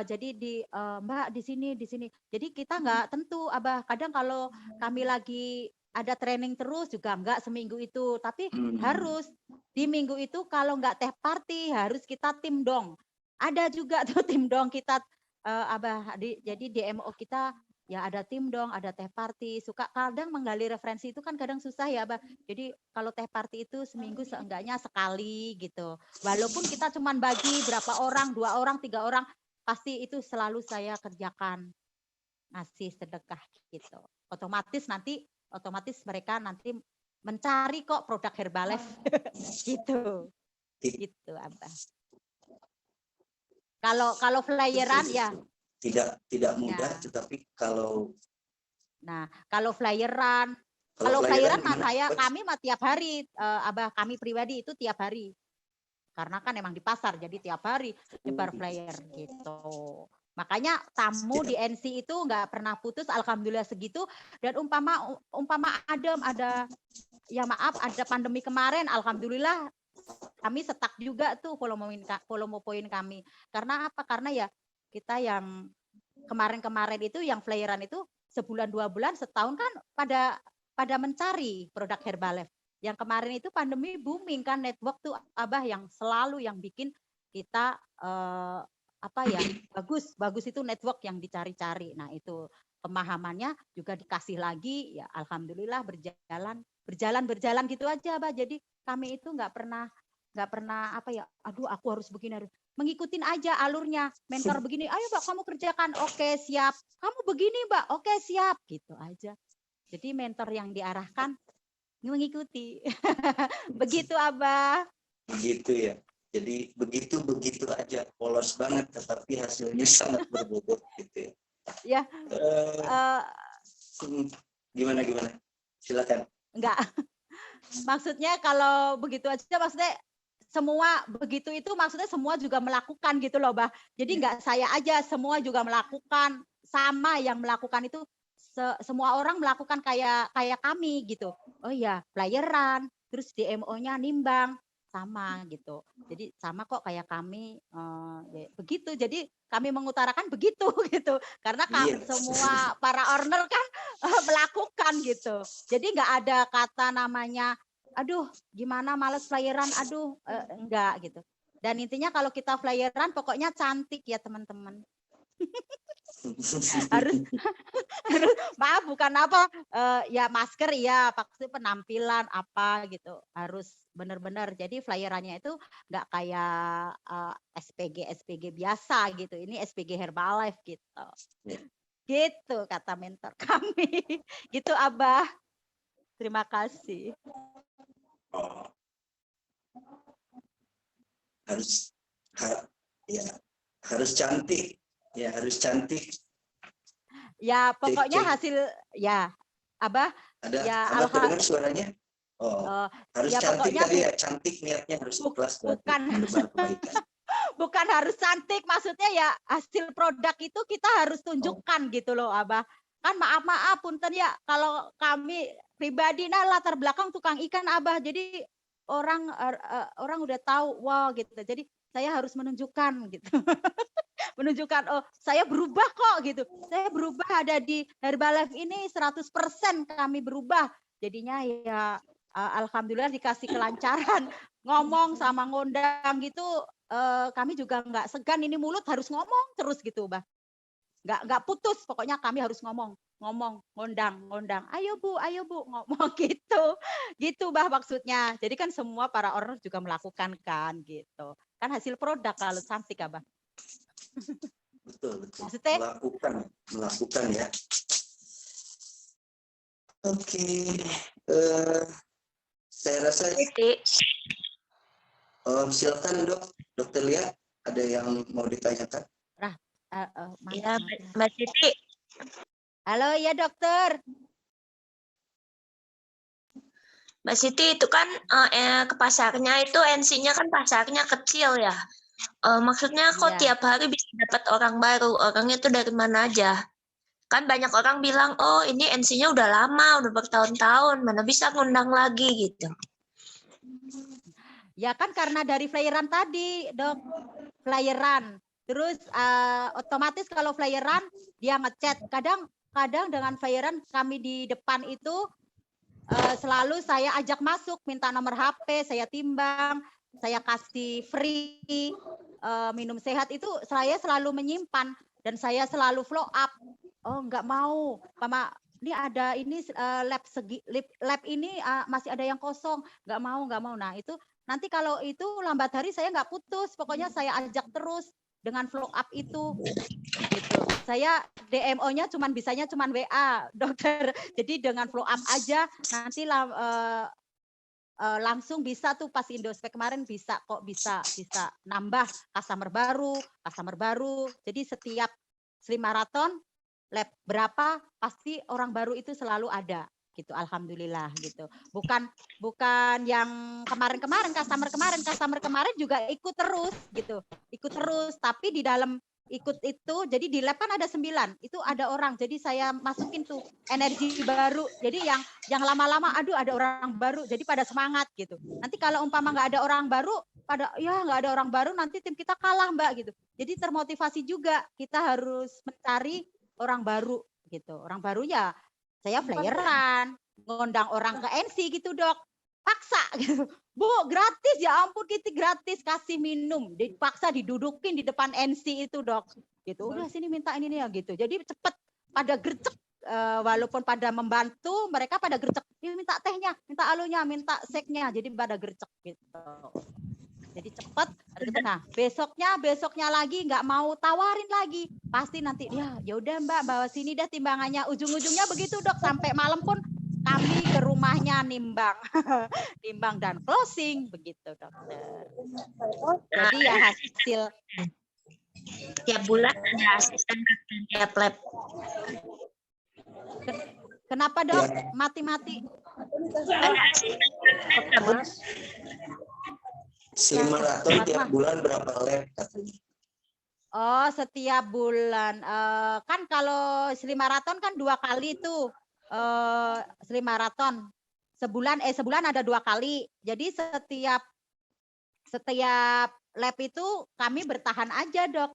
Jadi di Mbak di sini. Jadi kita nggak tentu Abah. Kadang kalau kami lagi ada training terus juga nggak seminggu itu. Tapi harus di minggu itu kalau nggak teh party harus kita tim dong. Ada juga tuh tim dong kita Abah. Jadi DMO kita ya ada tim dong, ada teh party. Suka kadang menggali referensi itu kan kadang susah ya Abah. Jadi kalau teh party itu seminggu seenggaknya sekali gitu. Walaupun kita cuman bagi berapa orang, 2 orang, 3 orang, pasti itu selalu saya kerjakan. Ngasih sedekah gitu. Otomatis mereka nanti mencari kok produk Herbalife gitu. Gitu Abah. Kalau flyeran ya tidak mudah ya. Tetapi kalau flyeran kami mah tiap hari Abah, kami pribadi itu tiap hari karena kan emang di pasar jadi tiap hari nyebar flyer gitu. Makanya tamu di NC itu nggak pernah putus, alhamdulillah segitu. Dan umpama ada ya maaf ada pandemi kemarin, alhamdulillah kami stuck juga tuh volume poin kami. Karena apa? Karena ya kita yang kemarin itu yang flyeran itu sebulan 2 bulan setahun kan pada mencari produk Herbalife. Yang kemarin itu pandemi booming kan, network tuh Abah yang selalu yang bikin kita bagus itu network yang dicari-cari. Nah itu pemahamannya juga dikasih lagi, ya alhamdulillah berjalan gitu aja Abah. Jadi kami itu nggak pernah aduh aku harus begini, harus mengikutin aja alurnya. Mentor begini, ayo Mbak kamu kerjakan, oke siap. Kamu begini Mbak, oke siap, gitu aja. Jadi mentor yang diarahkan mengikuti. Begitu Abah. Begitu ya. Jadi begitu aja, polos banget, tetapi hasilnya sangat berbobot gitu ya. Ya. Gimana? Silakan. Enggak. Maksudnya kalau begitu aja, maksudnya semua begitu itu maksudnya semua juga melakukan gitu loh, Bah. Jadi enggak saya aja, semua juga melakukan, sama yang melakukan itu semua orang melakukan kayak kami gitu. Oh iya, flyeran, terus DMO-nya nimbang sama gitu. Jadi sama kok kayak kami begitu. Jadi kami mengutarakan begitu gitu. Karena semua para owner kan melakukan gitu. Jadi nggak ada kata namanya aduh gimana males flyeran, aduh enggak gitu. Dan intinya kalau kita flyeran pokoknya cantik ya teman-teman. harus maaf bukan apa ya masker ya pasti penampilan apa gitu harus benar-benar. Jadi flyerannya itu nggak kayak SPG biasa gitu, ini SPG Herbalife gitu. Gitu kata mentor kami. Gitu Abah, terima kasih. Harus cantik. Ya harus cantik. Ya pokoknya hasil ya Abah. Ada ya Abah dengar suaranya? Harus ya, cantik kali ya, cantik niatnya harus ikhlas bukan harus cantik, maksudnya ya hasil produk itu kita harus tunjukkan gitu loh Abah. Kan maaf punten ya kalau kami pribadi latar belakang tukang ikan Abah. Jadi orang udah tahu wow gitu. Jadi saya harus menunjukkan gitu. Menunjukkan oh saya berubah kok gitu. Saya berubah ada di Herbalife ini 100% kami berubah. Jadinya ya alhamdulillah dikasih kelancaran ngomong sama ngundang gitu. Kami juga nggak segan, ini mulut harus ngomong terus gitu Bah. Nggak putus, pokoknya kami harus ngomong, ngundang. Ayo Bu, ngomong gitu Bah maksudnya. Jadi kan semua para owner juga melakukan kan gitu. Kan hasil produk kalau cantik Abah. Betul. Maksudnya? Melakukan ya. Oke. Saya rasa silakan Dokter Lia, ada yang mau ditanyakan? Ya, Mbak Siti. Halo ya dokter. Mbak Siti itu kan ke pasarnya itu NC-nya kan pasarnya kecil ya. Maksudnya kok tiap hari bisa dapat orang baru, orangnya itu dari mana aja? Kan banyak orang bilang, oh ini NC-nya udah lama, udah bertahun-tahun, mana bisa ngundang lagi gitu. Ya kan karena dari flyeran tadi dok, flyeran. Terus otomatis kalau flyeran dia ngechat, kadang dengan flyeran kami di depan itu selalu saya ajak masuk, minta nomor HP, saya timbang, saya kasih free minum sehat itu saya selalu menyimpan dan saya selalu follow up. Oh nggak mau, Mama ini ada ini lab ini masih ada yang kosong, nggak mau. Nah itu nanti kalau itu lambat hari saya nggak putus, pokoknya saya ajak terus dengan follow up itu. Gitu. Saya DMO-nya bisanya cuma WA dokter. Jadi dengan follow up aja nanti langsung bisa tuh pas Indospec kemarin bisa nambah customer baru. Jadi setiap Slim Marathon lab berapa pasti orang baru itu selalu ada gitu. Alhamdulillah gitu. Bukan yang kemarin customer kemarin juga ikut terus gitu. Ikut terus tapi di dalam ikut itu, jadi di lab kan ada 9, itu ada orang, jadi saya masukin tuh energi baru, jadi yang lama-lama, aduh ada orang baru, jadi pada semangat gitu. Nanti kalau umpama nggak ada orang baru, pada ya nggak ada orang baru, nanti tim kita kalah Mbak gitu. Jadi termotivasi juga, kita harus mencari orang baru gitu. Orang baru ya, saya flayeran, ngundang orang ke NC gitu Dok, paksa gitu. Bu, gratis ya ampun, kita gratis kasih minum, dipaksa didudukin di depan NC itu Dok. Gitu. Udah sini minta ini nih ya gitu. Jadi cepet pada gercep, walaupun pada membantu, mereka pada gercep. Dia minta tehnya, minta alunya, minta seknya, jadi pada gercep gitu. Jadi cepet. Nah, besoknya lagi nggak mau tawarin lagi. Pasti nanti ya udah Mbak bawa sini dah timbangannya. Ujung-ujungnya begitu Dok, sampai malam pun kami ke rumahnya nimbang, nimbang dan closing begitu Dokter. Jadi ya hasil Tiap bulan ada asisten kapten tiap lab. Kenapa Dok? Mati-mati. Ada asisten kapten tiap bulan. Si maraton tiap bulan berapa lab katanya? Oh, setiap bulan. Kan kalau Sri Maraton kan 2 kali tuh. Sri Maraton. Sebulan ada 2 kali. Jadi setiap lab itu kami bertahan aja Dok.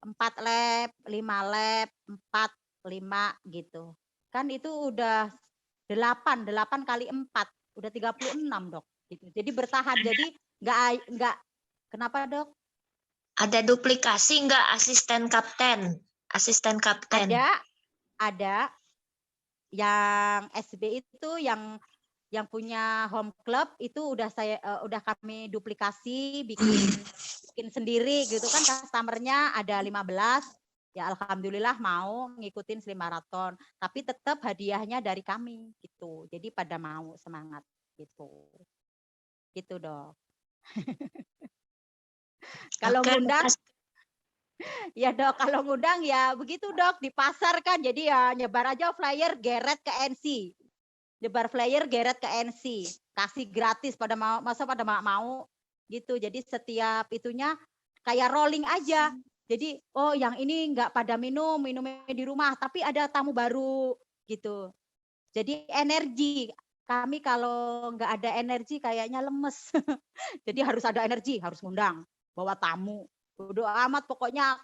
4 lab, 5 lab, 4, 5 gitu. Kan itu udah 8 kali 4. Udah 36 Dok. Gitu. Jadi bertahan. Jadi enggak kenapa Dok? Ada duplikasi nggak asisten kapten? Asisten kapten. Ada. Yang SB itu yang punya home club itu udah kami duplikasi bikin sendiri gitu kan, customernya ada 15. Ya alhamdulillah mau ngikutin Sri Maraton, tapi tetap hadiahnya dari kami gitu. Jadi pada mau semangat gitu. Gitu Dok. Kalau ngundang, ya Dok, kalau ngundang ya begitu Dok, di pasar kan, jadi ya nyebar aja flyer geret ke NC. Nyebar flyer geret ke NC, kasih gratis pada mau, masa pada mau gitu. Jadi setiap itunya kayak rolling aja. Jadi oh yang ini nggak pada minumnya di rumah, tapi ada tamu baru gitu. Jadi energi. Kami kalau nggak ada energi kayaknya lemes. Jadi harus ada energi, harus ngundang, bawa tamu. Bodo amat pokoknya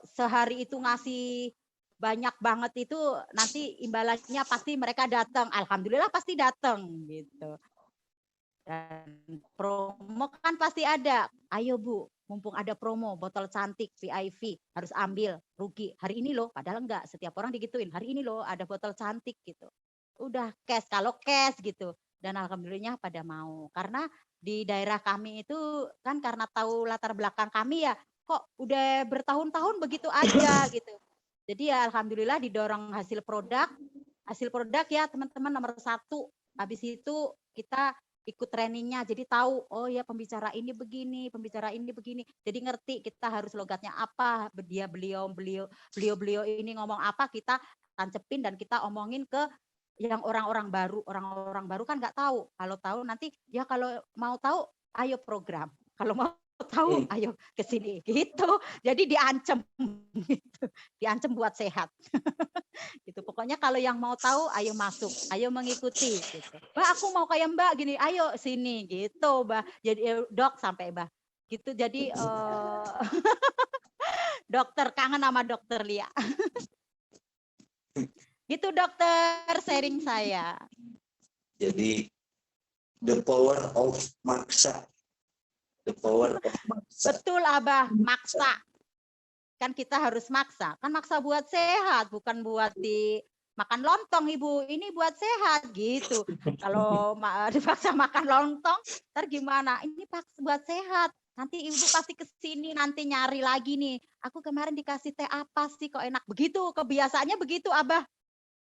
sehari itu ngasih banyak banget itu nanti imbalannya pasti mereka datang. Alhamdulillah pasti datang gitu. Dan promo kan pasti ada. Ayo Bu, mumpung ada promo botol cantik VIP harus ambil, rugi. Hari ini loh, padahal enggak, setiap orang digituin. Hari ini loh ada botol cantik gitu. Udah cash, kalau cash gitu. Dan alhamdulillahnya pada mau. Karena di daerah kami itu kan karena tahu latar belakang kami ya, kok udah bertahun-tahun begitu aja gitu. Jadi ya alhamdulillah didorong hasil produk ya teman-teman nomor 1. Habis itu kita ikut trainingnya, jadi tahu oh ya pembicara ini begini, pembicara ini begini. Jadi ngerti kita harus logatnya apa, beliau ini ngomong apa, kita tancepin dan kita omongin ke yang orang-orang baru kan nggak tahu. Kalau tahu nanti ya kalau mau tahu ayo program. Kalau mau tahu ayo ke sini gitu. Jadi diancam gitu. Diancam buat sehat. Gitu. Pokoknya kalau yang mau tahu ayo masuk, ayo mengikuti gitu. Mbak aku mau kayak Mbak gini, ayo sini gitu, Mbak. Jadi Dok sampai Mbak. Gitu jadi dokter kangen sama Dokter Lia. Gitu Dokter sharing saya. Jadi the power of maksa. The power of maksa. Betul Abah, maksa. Kan kita harus maksa. Kan maksa buat sehat, bukan buat makan lontong Ibu. Ini buat sehat gitu. Kalau dipaksa makan lontong, ntar gimana? Ini paksa buat sehat. Nanti Ibu pasti kesini nanti nyari lagi nih. Aku kemarin dikasih teh apa sih kok enak begitu. Kebiasaannya begitu Abah.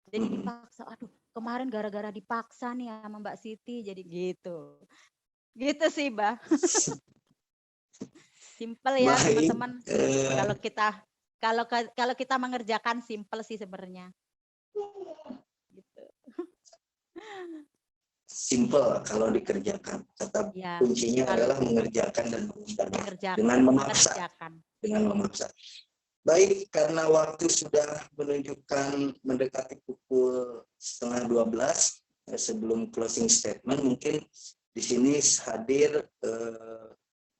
Jadi dipaksa, aduh kemarin gara-gara dipaksa nih sama Mbak Siti jadi gitu. Gitu sih Mbak. Simple ya teman-teman. Kalau kita mengerjakan simple sih sebenarnya. Gitu. Simple kalau dikerjakan. Tetap Ya, kuncinya adalah mengerjakan dan mengundang dengan memaksa. dengan memaksa. Baik, karena waktu sudah menunjukkan mendekati pukul 11:30, sebelum closing statement mungkin di sini hadir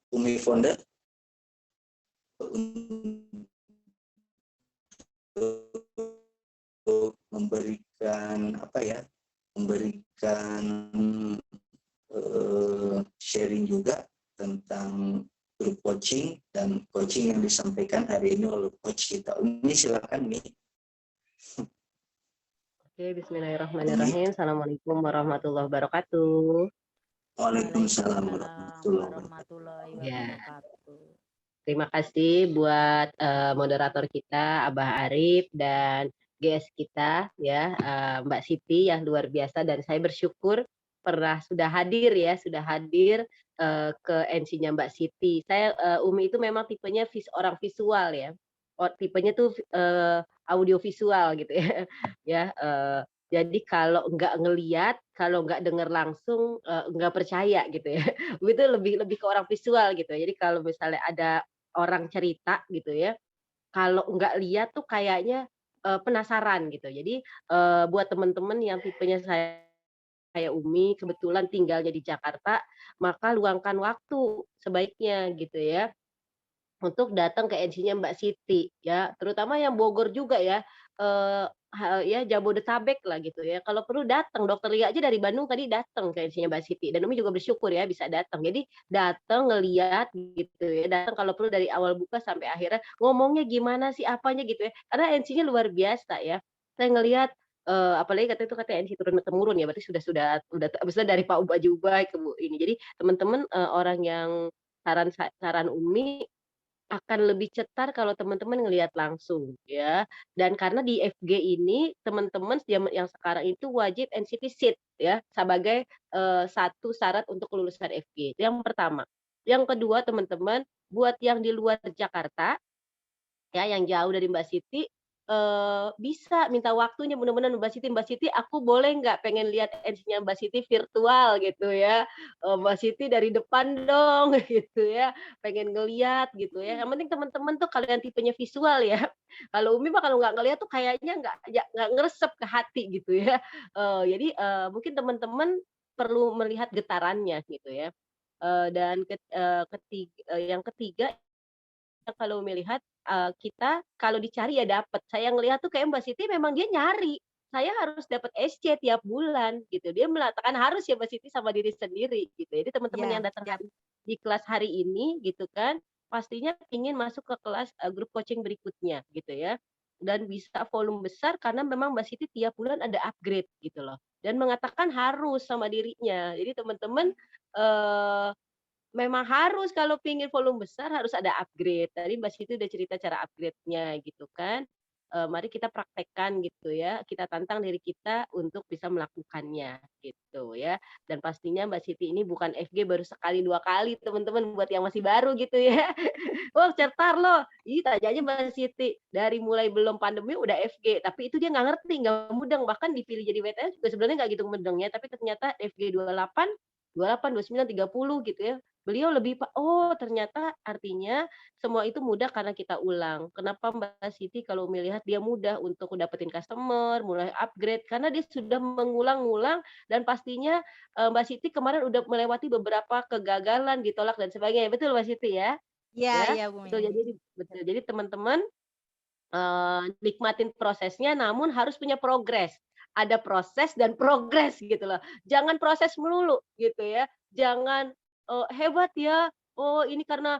Umi Founder untuk memberikan sharing juga tentang grup coaching dan coaching yang disampaikan hari ini oleh coach kita. Umi, silakan Umi. Oke, bismillahirrahmanirrahim. Assalamualaikum warahmatullahi wabarakatuh. Waalaikumsalam warahmatullahi Ya. wabarakatuh. Terima kasih buat moderator kita Abah Arif dan GS kita ya Mbak Siti yang luar biasa, dan saya bersyukur sudah hadir ke NC-nya Mbak Siti. Saya Umi itu memang tipenya orang visual ya. Tipenya tuh audio visual gitu ya. Ya jadi kalau nggak ngeliat, kalau nggak dengar langsung nggak percaya gitu ya. Itu lebih ke orang visual gitu. Jadi kalau misalnya ada orang cerita gitu ya, kalau nggak lihat tuh kayaknya penasaran gitu. Jadi buat teman-teman yang tipenya kayak Umi kebetulan tinggalnya di Jakarta, maka luangkan waktu sebaiknya gitu ya untuk datang ke NC-nya Mbak Siti ya, terutama yang Bogor juga ya, ya Jabodetabek lah gitu ya. Kalau perlu datang, Dokter Lia aja dari Bandung tadi datang ke NC-nya Mbak Siti, dan Umi juga bersyukur ya bisa datang. Jadi datang ngelihat gitu ya, datang kalau perlu dari awal buka sampai akhirnya ngomongnya gimana sih, apanya gitu ya. Karena NC-nya luar biasa ya. Saya ngelihat apalagi katanya NC turun temurun ya, berarti sudah maksudnya dari Pak Uba juga ke Bu ini. Jadi teman-teman orang yang saran Umi akan lebih cetar kalau teman-teman ngelihat langsung ya. Dan karena di FG ini teman-teman yang sekarang itu wajib NCT Seat ya sebagai satu syarat untuk kelulusan FG. Itu yang pertama. Yang kedua teman-teman, buat yang di luar Jakarta ya, yang jauh dari Mbak Siti, bisa minta waktunya, benar-benar Mbak Siti aku boleh nggak pengen lihat NC-nya Mbak Siti virtual gitu ya, Mbak Siti dari depan dong gitu ya, pengen ngelihat gitu ya. Yang penting teman-teman tuh kalau yang tipenya visual ya, kalau Umi mah kalau nggak ngelihat tuh kayaknya nggak ngeresep ke hati gitu ya. Jadi mungkin teman-teman perlu melihat getarannya gitu ya. Dan yang ketiga kalau melihat kita kalau dicari ya dapat. Saya ngelihat tuh kayak Mbak Siti memang dia nyari. Saya harus dapat SC tiap bulan gitu. Dia mengatakan harus ya Mbak Siti sama diri sendiri gitu. Jadi teman-teman Ya, yang datang ya. di kelas hari ini gitu kan, pastinya ingin masuk ke kelas grup coaching berikutnya gitu ya. Dan bisa volume besar karena memang Mbak Siti tiap bulan ada upgrade gitu loh. Dan mengatakan harus sama dirinya. Jadi teman-teman memang harus kalau pingin volume besar harus ada upgrade. Tadi Mbak Siti udah cerita cara upgrade-nya gitu kan. Mari kita praktekkan gitu ya. Kita tantang diri kita untuk bisa melakukannya gitu ya. Dan pastinya Mbak Siti ini bukan FG baru sekali 2 kali teman-teman, buat yang masih baru gitu ya. Wah, cetar loh. Ih, tanya aja Mbak Siti. Dari mulai belum pandemi udah FG, tapi itu dia nggak ngerti, nggak mudeng. Bahkan dipilih jadi WTS juga sebenarnya nggak gitu mudengnya, tapi ternyata FG 28, 29, 30 gitu ya. Beliau lebih oh ternyata artinya semua itu mudah karena kita ulang. Kenapa Mbak Siti kalau melihat dia mudah untuk dapetin customer, mulai upgrade karena dia sudah mengulang-ulang, dan pastinya Mbak Siti kemarin udah melewati beberapa kegagalan, ditolak dan sebagainya. Betul Mbak Siti ya? Iya, Ya, iya Bu betul. Mimi. Jadi teman-teman nikmatin prosesnya namun harus punya progres. Ada proses dan progres gitu loh. Jangan proses melulu gitu ya. Jangan hebat ya. Oh, ini karena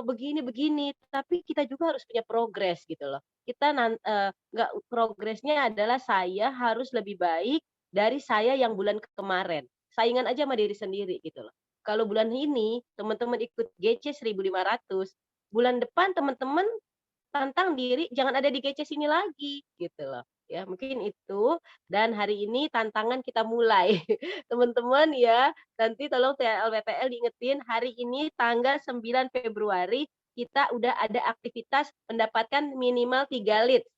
begini-begini, tapi kita juga harus punya progres gitu loh. Kita nggak progresnya adalah saya harus lebih baik dari saya yang bulan kemarin. Saingan aja sama diri sendiri gitu loh. Kalau bulan ini teman-teman ikut GC 1.500, bulan depan teman-teman tantang diri jangan ada di GC sini lagi gitu loh ya, mungkin itu. Dan hari ini tantangan kita mulai teman-teman ya, nanti tolong TLWTL diingetin hari ini tanggal 9 Februari kita udah ada aktivitas mendapatkan minimal 3 leads.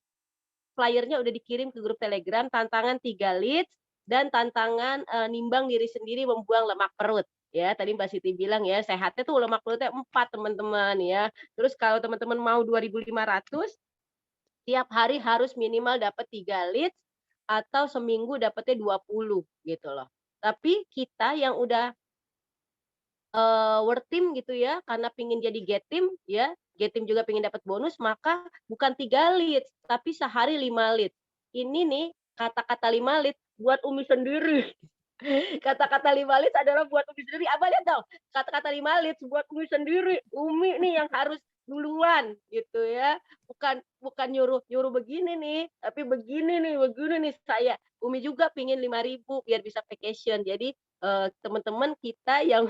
Flyernya udah dikirim ke grup Telegram, tantangan 3 leads dan tantangan nimbang diri sendiri membuang lemak perut. Ya, tadi Mbak Siti bilang ya, sehatnya tuh lemak bulatnya 4 teman-teman ya. Terus kalau teman-teman mau 2.500, tiap hari harus minimal dapat 3 leads atau seminggu dapatnya 20 gitu loh. Tapi kita yang udah work team gitu ya, karena pingin jadi get team ya, get team juga pingin dapat bonus, maka bukan 3 leads, tapi sehari 5 leads. Ini nih kata-kata 5 leads buat Umi sendiri. Kata-kata 5 leads adalah buat Umi sendiri. Abah lihat dong, kata-kata 5 leads buat Umi sendiri. Umi nih yang harus duluan gitu ya. Bukan nyuruh begini nih, tapi begini nih saya. Umi juga pingin 5.000 biar bisa vacation. Jadi teman-teman kita yang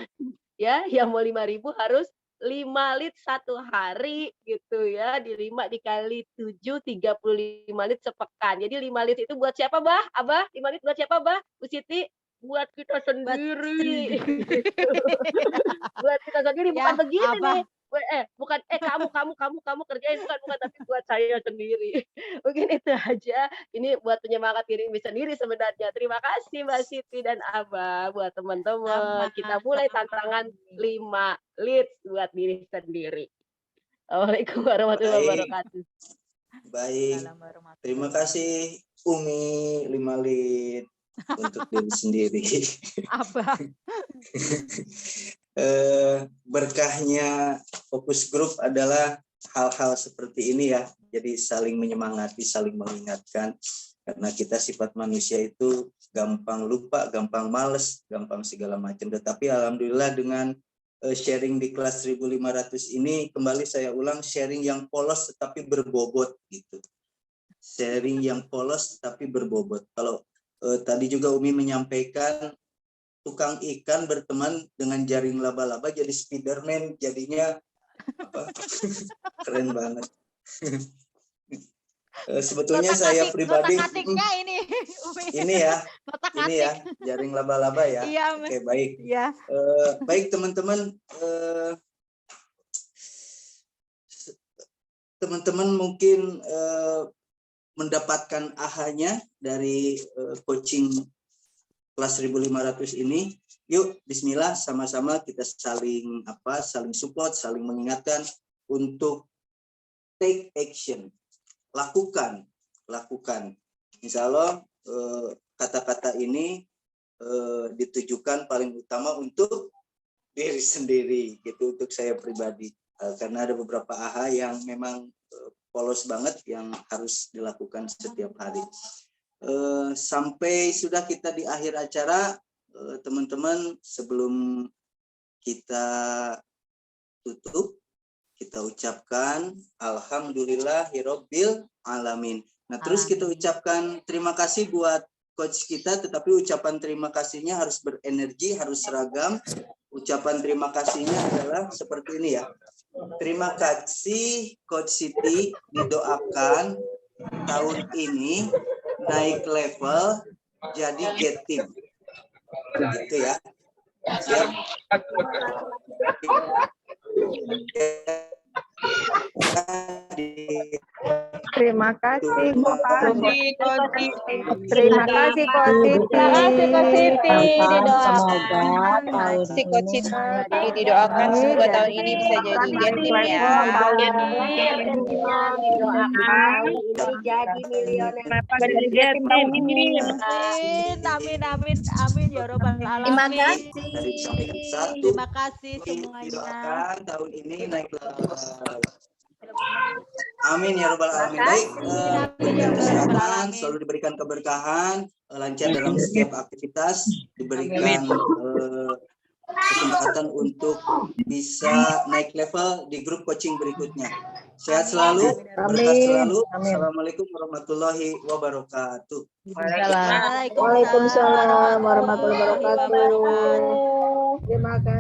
yang mau 5.000 harus 5 lead 1 hari gitu ya, di 5 dikali 7, 35 lead sepekan. Jadi 5 lead itu buat siapa, Bah? Abah, 5 lead buat siapa, Bah? Bu Siti? Buat kita sendiri. Gitu. Buat kita sendiri, bukan Ya, begini Abah. nih. Bukan kamu kerjain, bukan, tapi buat saya sendiri. Mungkin itu aja. Ini buat penyemangat diri sendiri sebenarnya. Terima kasih Mbak Siti dan Abah buat teman-teman. Kita mulai tantangan 5 leads buat diri sendiri. Assalamualaikum warahmatullahi Baik. wabarakatuh. Baik. Terima kasih Umi 5 lead untuk diri sendiri. Abah. Berkahnya fokus grup adalah hal-hal seperti ini ya. Jadi saling menyemangati, saling mengingatkan. Karena kita sifat manusia itu gampang lupa, gampang males, gampang segala macam. Tetapi alhamdulillah dengan sharing di kelas 1.500 ini, kembali saya ulang, sharing yang polos tetapi berbobot gitu. Sharing yang polos tapi berbobot. Kalau tadi juga Umi menyampaikan tukang ikan berteman dengan jaring laba-laba jadi Spiderman, jadinya apa? Keren banget. Sebetulnya saya pribadi ini ya jaring laba-laba ya. Iya, Oke, baik. Iya. Baik teman-teman, teman-teman mungkin mendapatkan ahanya dari coaching kelas 1.500 ini. Yuk bismillah, sama-sama kita saling support, saling mengingatkan untuk take action. Lakukan. Insya Allah kata-kata ini ditujukan paling utama untuk diri sendiri gitu, untuk saya pribadi, karena ada beberapa AHA yang memang polos banget yang harus dilakukan setiap hari. Sampai sudah kita di akhir acara, teman-teman, sebelum kita tutup, kita ucapkan alhamdulillahirabbil alamin. Nah, terus kita ucapkan terima kasih buat coach kita, tetapi ucapan terima kasihnya harus berenergi, harus seragam. Ucapan terima kasihnya adalah seperti ini ya. Terima kasih Coach Siti, didoakan tahun ini naik level jadi get team. Gitu ya. Siap. Terima kasih, Terima kasih, Coach Siti. Semoga Coach Siti didoakan semoga tahun ini bisa jadi get team ya. Doakan ini jadi milioner. Amin ya robbal alamin. Terima kasih semuanya. Didoakan tahun ini naik level. Amin ya robbal alamin. Baik, diberikan kesehatan, selalu diberikan keberkahan, lancar dalam setiap aktivitas, diberikan kesempatan untuk bisa naik level di grup coaching berikutnya. Sehat selalu, berkah selalu. Assalamualaikum warahmatullahi wabarakatuh. Waalaikumsalam warahmatullahi wabarakatuh. Terima kasih.